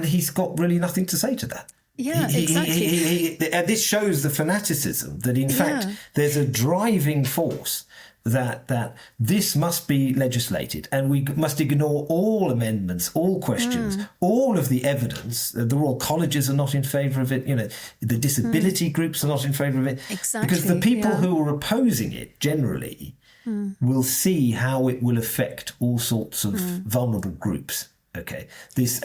he's got really nothing to say to that. Yeah, exactly. And this shows the fanaticism that, in fact, there's a driving force that this must be legislated and we must ignore all amendments, all questions, all of the evidence. The Royal Colleges are not in favour of it. You know, the disability groups are not in favour of it. Exactly. Because the people who are opposing it generally will see how it will affect all sorts of vulnerable groups. Okay, this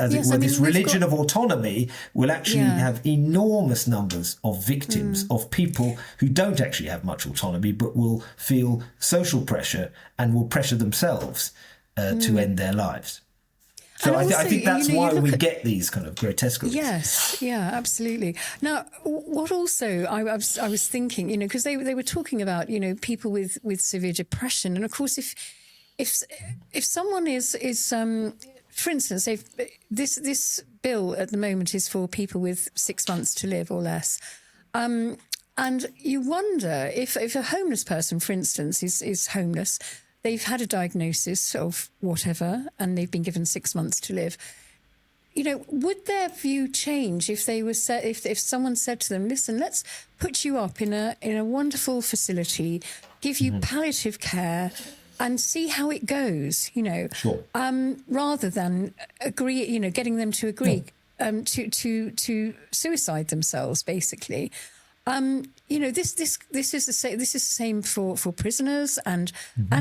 religion of autonomy will actually have enormous numbers of victims, of people who don't actually have much autonomy, but will feel social pressure and will pressure themselves to end their lives. So I think that's why we get these kind of grotesque ones. Yes, yeah, absolutely. Now, what also I was thinking, you know, because they were talking about, you know, people with severe depression, and of course, if someone is for instance, this bill at the moment is for people with 6 months to live or less. And you wonder if a homeless person, for instance, is homeless, they've had a diagnosis of whatever, and they've been given 6 months to live. You know, would their view change if they were if someone said to them, listen, let's put you up in a wonderful facility, give you palliative care, and see how it goes, you know, rather than agree, you know, getting them to agree to suicide themselves, basically. You know, this is the same for prisoners and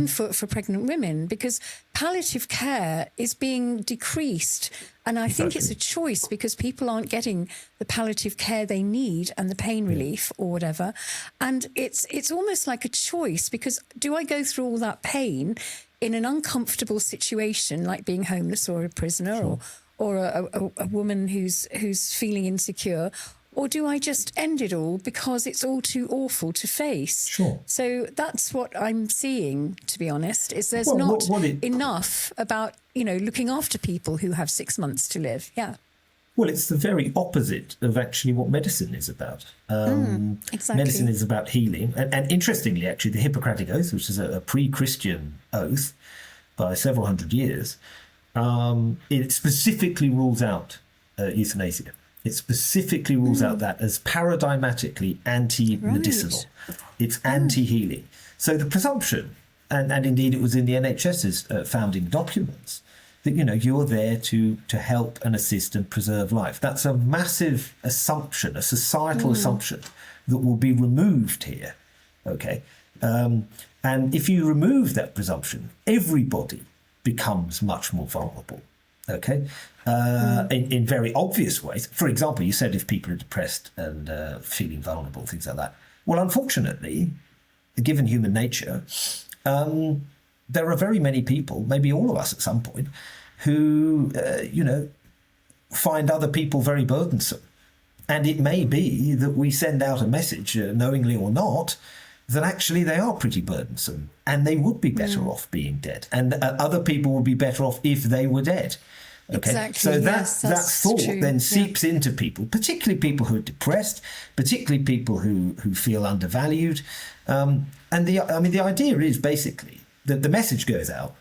for pregnant women, because palliative care is being decreased. And I think it's a choice because people aren't getting the palliative care they need and the pain relief or whatever. And it's almost like a choice, because do I go through all that pain in an uncomfortable situation like being homeless or a prisoner or a woman who's feeling insecure? Or do I just end it all because it's all too awful to face? Sure. So that's what I'm seeing, to be honest, is there's not enough about, you know, looking after people who have 6 months to live. Yeah. Well, it's the very opposite of actually what medicine is about. Exactly. Medicine is about healing. And interestingly, actually, the Hippocratic Oath, which is a pre-Christian oath by several hundred years, it specifically rules out euthanasia. It specifically rules out that as paradigmatically anti-medicinal. Right. It's anti-healing. So the presumption, and indeed it was in the NHS's founding documents, that, you know, you're there to help and assist and preserve life. That's a massive assumption, a societal assumption that will be removed here. Okay. And if you remove that presumption, everybody becomes much more vulnerable. Okay, in very obvious ways. For example, you said if people are depressed and feeling vulnerable, things like that. Well, unfortunately, given human nature, there are very many people, maybe all of us at some point, who, you know, find other people very burdensome. And it may be that we send out a message, knowingly or not, that actually they are pretty burdensome and they would be better off being dead. And other people would be better off if they were dead. Okay, exactly. So that thought true. then seeps into people, particularly people who are depressed, particularly people who feel undervalued. And the idea is basically that the message goes out.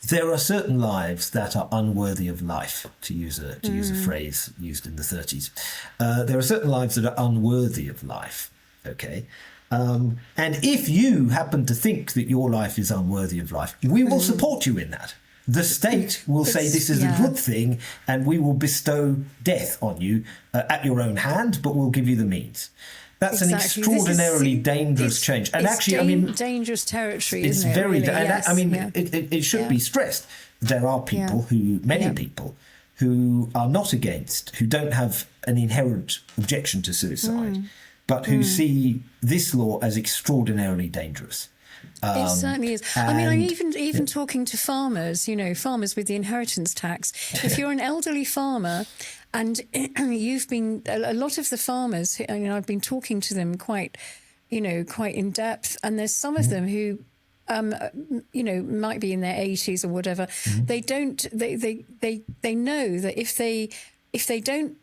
There are certain lives that are unworthy of life, to use a phrase used in the 30s. There are certain lives that are unworthy of life. Okay. And if you happen to think that your life is unworthy of life, we will support you in that. The state will say this is a good thing, and we will bestow death on you at your own hand, but we'll give you the means. That's an extraordinarily dangerous change. And actually, dangerous territory, it's isn't it? Very, really? and it should be stressed. There are people many people who are not against, who don't have an inherent objection to suicide, but who see this law as extraordinarily dangerous. It certainly is. I mean, I'm even talking to farmers, farmers with the inheritance tax. If you're an elderly farmer and you've been, a lot of the farmers, I've been talking to them quite in depth, and there's some of them who, might be in their 80s or whatever. They don't, they know that if they don't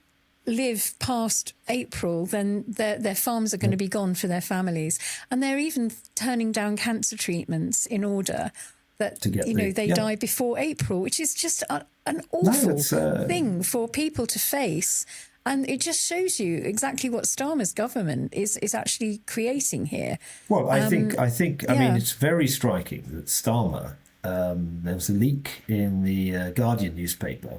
live past April, then their farms are going to be gone for their families, and they're even turning down cancer treatments in order that they die before April, which is just an awful thing for people to face. And it just shows you exactly what Starmer's government is actually creating here. Well, I think I mean, it's very striking that Starmer, there was a leak in the Guardian newspaper,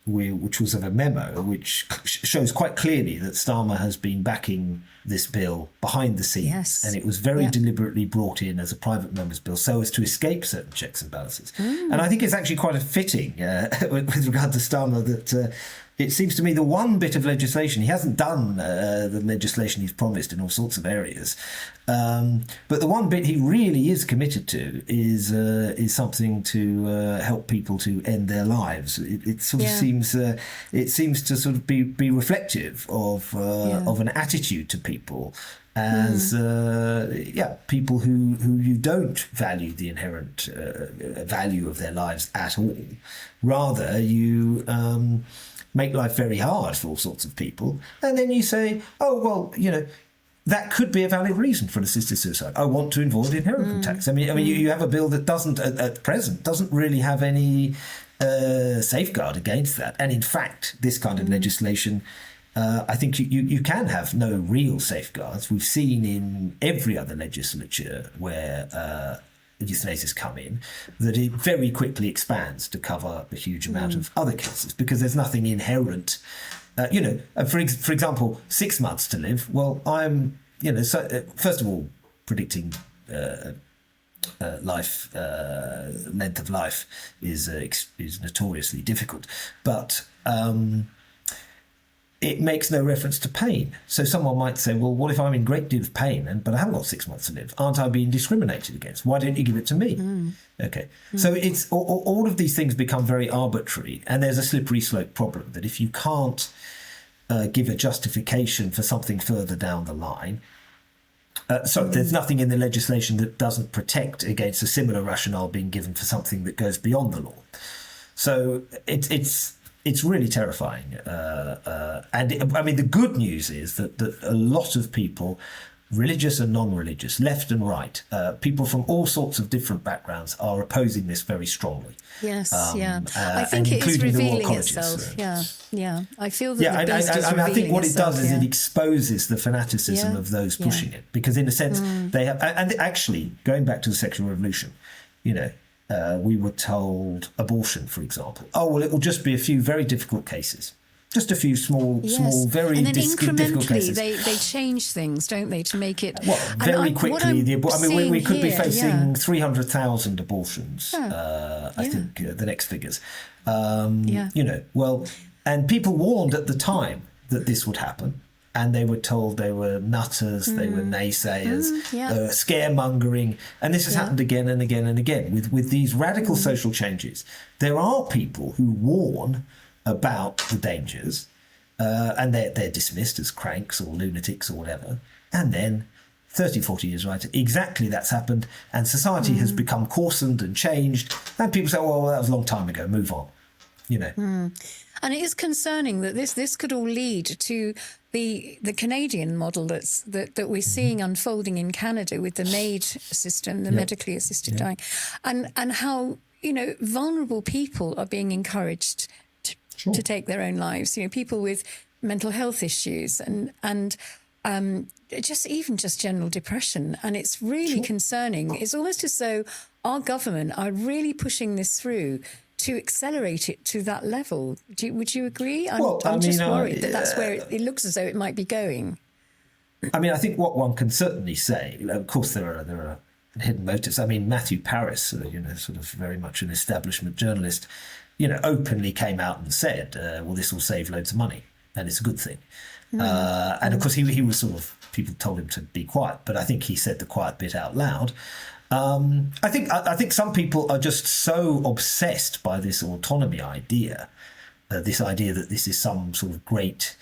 which was of a memo which shows quite clearly that Starmer has been backing this bill behind the scenes, and it was very deliberately brought in as a private member's bill so as to escape certain checks and balances. And I think it's actually quite a fitting with regard to Starmer that it seems to me the one bit of legislation, he hasn't done the legislation he's promised in all sorts of areas, but the one bit he really is committed to is something to help people to end their lives. It sort of seems to sort of be reflective of an attitude to people as people who you don't value the inherent value of their lives at all. Rather, you make life very hard for all sorts of people, and then you say, oh, well, that could be a valid reason for an assisted suicide. I want to avoid inheritance tax. I mean, you have a bill that doesn't, at present, doesn't really have any safeguard against that. And in fact, this kind of legislation, I think you can have no real safeguards. We've seen in every other legislature where euthanasia's come in, that it very quickly expands to cover a huge amount of other cases because there's nothing inherent. For example, 6 months to live. Well, I'm, first of all, predicting life, length of life is notoriously difficult, but it makes no reference to pain. So someone might say, well, what if I'm in great deal of pain, but I haven't got 6 months to live? Aren't I being discriminated against? Why don't you give it to me? Okay. So it's all of these things become very arbitrary, and there's a slippery slope problem that if you can't give a justification for something further down the line, there's nothing in the legislation that doesn't protect against a similar rationale being given for something that goes beyond the law. So it's really terrifying. The good news is that a lot of people, religious and non-religious, left and right, people from all sorts of different backgrounds are opposing this very strongly. Yes, I think it is revealing itself. I feel that the beast is revealing I think what it itself, does is it exposes the fanaticism of those pushing it, because in a sense they have. And actually, going back to the sexual revolution, we were told abortion, for example. Oh, well, it will just be a few very difficult cases. Just a few small, very and then difficult cases. They change things, don't they, to make it... Well, very quickly. We could be facing 300,000 abortions, I think, the next figures. And people warned at the time that this would happen. And they were told they were nutters, they were naysayers, scaremongering. And this has happened again and again and again. With these radical social changes, there are people who warn about the dangers, and they're dismissed as cranks or lunatics or whatever. And then 30, 40 years later, exactly that's happened, and society has become coarsened and changed, and people say, well, that was a long time ago, move on, And it is concerning that this could all lead to the Canadian model that we're seeing unfolding in Canada with the MAID system, the medically assisted dying, and how vulnerable people are being encouraged to take their own lives. People with mental health issues and just general depression, and it's really concerning. It's almost as though our government are really pushing this through to accelerate it to that level. Would you agree? I'm just worried that that's where it looks as though it might be going. I mean, I think what one can certainly say, of course, there are hidden motives. I mean, Matthew Paris, sort of very much an establishment journalist, openly came out and said, well, this will save loads of money and it's a good thing. And of course, he was sort of, people told him to be quiet, but I think he said the quiet bit out loud. I think some people are just so obsessed by this autonomy idea, this idea that this is some sort of great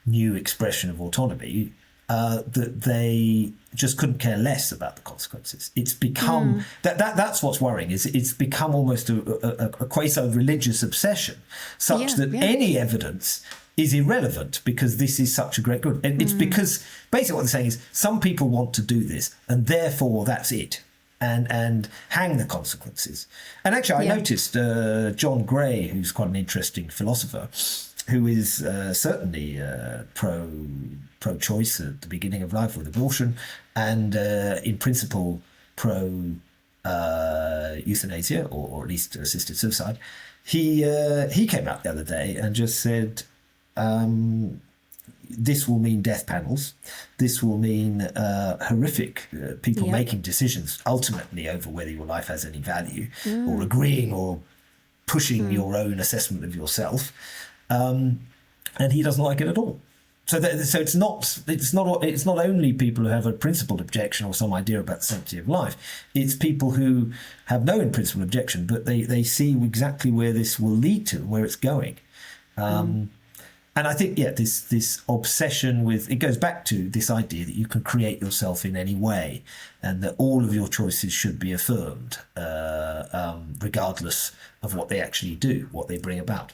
new expression of autonomy, that they just couldn't care less about the consequences. It's become that's what's worrying. Is it's become almost a quasi-religious obsession, such that any evidence is irrelevant because this is such a great good. And it's because basically what they're saying is some people want to do this, and therefore that's it. And hang the consequences. And actually, I noticed John Gray, who's quite an interesting philosopher, who is certainly pro-choice at the beginning of life with abortion, and in principle pro-euthanasia, or at least assisted suicide. He came out the other day and just said, this will mean death panels. This will mean horrific people making decisions ultimately over whether your life has any value, or agreeing or pushing your own assessment of yourself. And he doesn't like it at all. So it's not only people who have a principled objection or some idea about the sanctity of life. It's people who have no principled objection, but they see exactly where this will lead to, where it's going. And I think, this obsession with, it goes back to this idea that you can create yourself in any way, and that all of your choices should be affirmed, regardless of what they actually do, what they bring about.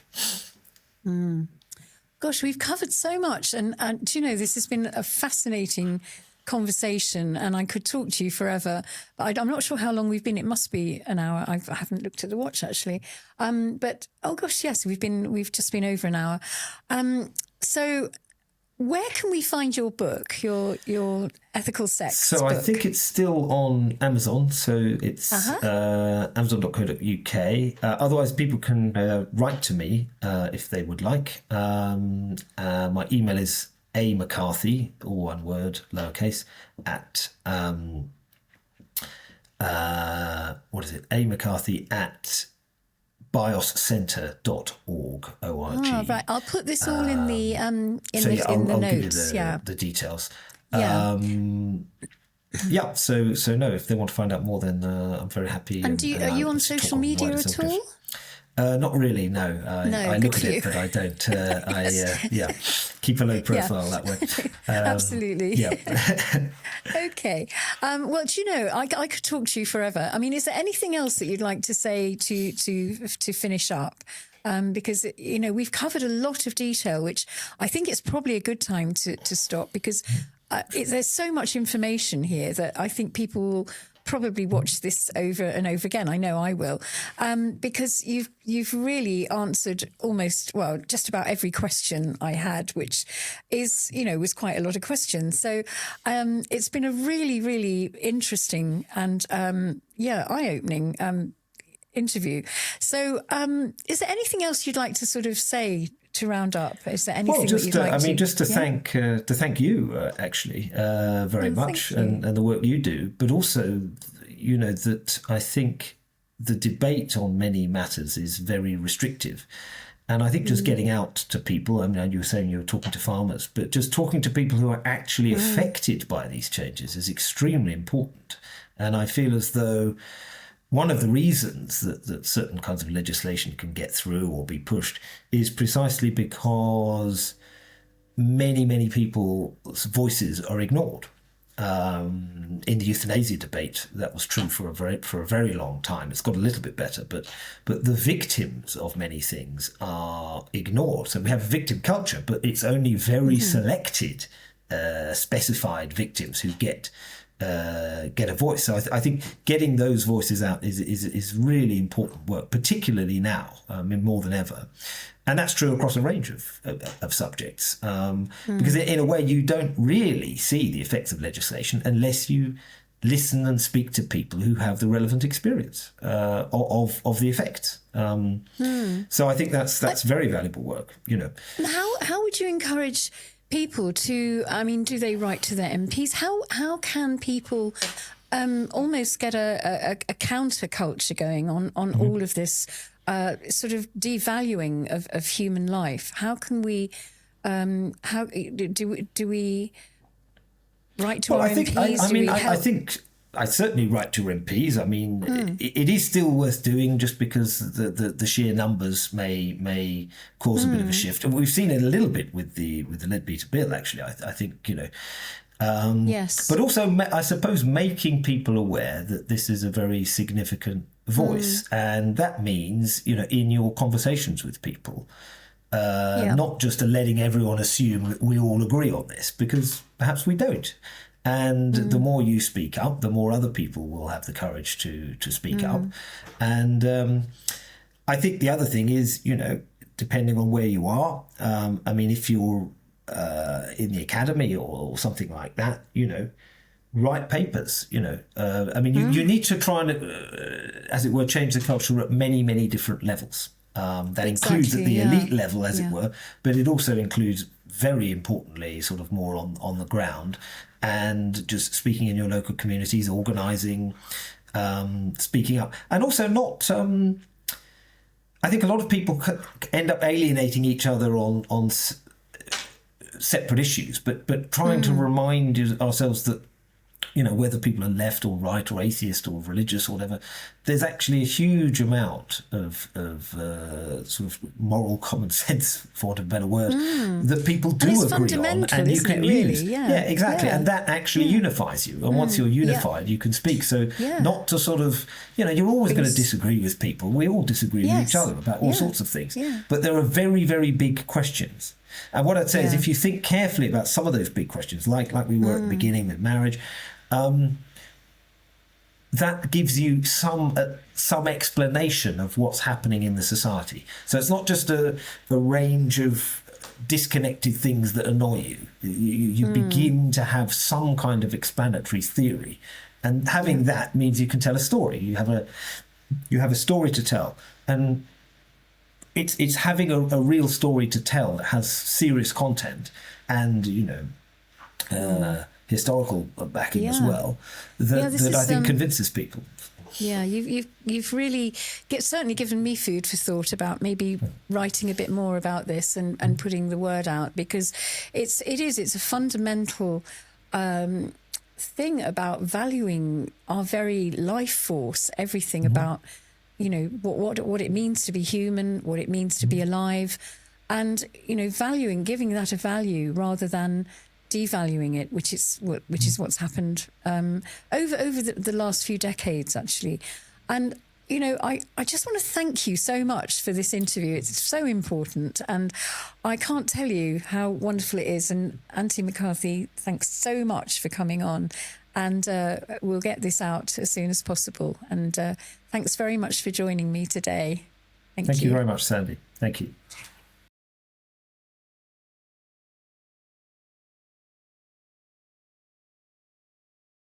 Gosh, we've covered so much. And do you know, this has been a fascinating conversation, and I could talk to you forever. But I'm not sure how long we've been. It must be an hour. I haven't looked at the watch actually. But oh gosh, yes, we've just been over an hour. So where can we find your book, your ethical sex? So book? I think it's still on Amazon. So it's amazon.co.uk. Otherwise, people can write to me if they would like. My email is McCarthy, all one word, lowercase, at McCarthy at bioscenter.org, O-R-G. Oh, right. I'll put this all in the in the notes. Give you the details. So no, if they want to find out more, then I'm very happy. And are you on social media at all? Not really, no. I look at it, but I don't. Keep a low profile that way. Absolutely. Yeah. Okay. Well, do you know, I could talk to you forever. I mean, is there anything else that you'd like to say to finish up? Because, we've covered a lot of detail, which I think it's probably a good time to stop, because there's so much information here that I think people will probably watch this over and over again. I know I will, because you've really answered just about every question I had, which is, was quite a lot of questions. So it's been a really, really interesting and eye-opening interview. So is there anything else you'd like to sort of say to round up? Is there anything that you'd like to thank you actually very much, and the work you do, but also that I think the debate on many matters is very restrictive, and I think just getting out to people, I mean, you were saying you were talking to farmers, but just talking to people who are actually affected by these changes is extremely important. And I feel as though one of the reasons that certain kinds of legislation can get through or be pushed is precisely because many people's voices are ignored. In the euthanasia debate, that was true for a very long time. It's got a little bit better, but the victims of many things are ignored. So we have a victim culture, but it's only very selected, specified victims who get a voice. So I think getting those voices out is really important work, particularly now, more than ever. And that's true across a range of subjects, because in a way you don't really see the effects of legislation unless you listen and speak to people who have the relevant experience of the effects. So I think that's very valuable work. How would you encourage people to? I mean, do they write to their MPs? How can people almost get a counterculture going on all of this? Sort of devaluing of human life. How can we? How do we write to our MPs? I think I certainly write to MPs. I mean, it is still worth doing, just because the sheer numbers may cause a bit of a shift, and we've seen it a little bit with the Leadbeater bill. Actually, I think yes, but also I suppose making people aware that this is a very significant voice, and that means in your conversations with people, not just letting everyone assume that we all agree on this, because perhaps we don't. And the more you speak up, the more other people will have the courage to speak up. And I think the other thing is, depending on where you are, I mean, if you're in the academy or something like that, write papers, I mean, you need to try and, as it were, change the culture at many different levels. That includes at the elite level, as it were, but it also includes, very importantly, sort of more on the ground, and just speaking in your local communities, organising, speaking up, and also not. I think a lot of people end up alienating each other on separate issues, but trying to remind ourselves that, whether people are left or right or atheist or religious or whatever, there's actually a huge amount of sort of moral common sense, for want of a better word, that people do agree on, and you can use. Yeah, exactly. And that actually unifies you. And once you're unified, you can speak. So not to sort of, you're always going to disagree with people. We all disagree with each other about all sorts of things. Yeah. But there are very, very big questions. And what I'd say is, if you think carefully about some of those big questions, like we were at the beginning with marriage, that gives you some explanation of what's happening in the society. So it's not just a range of disconnected things that annoy you. You begin to have some kind of explanatory theory, and having that means you can tell a story. You have a story to tell, and it's having a real story to tell that has serious content and historical backing as well, that I think convinces people. Yeah, you've really certainly given me food for thought about maybe writing a bit more about this and putting the word out, because it's a fundamental thing about valuing our very life force, everything about what it means to be human, what it means to be alive, and valuing, giving that a value rather than devaluing it, which is what's happened over the last few decades, actually. And I just want to thank you so much for this interview. It's so important, and I can't tell you how wonderful it is. And Anthony McCarthy, thanks so much for coming on, and we'll get this out as soon as possible. And thanks very much for joining me today. Thank you very much, Sandy. Thank you.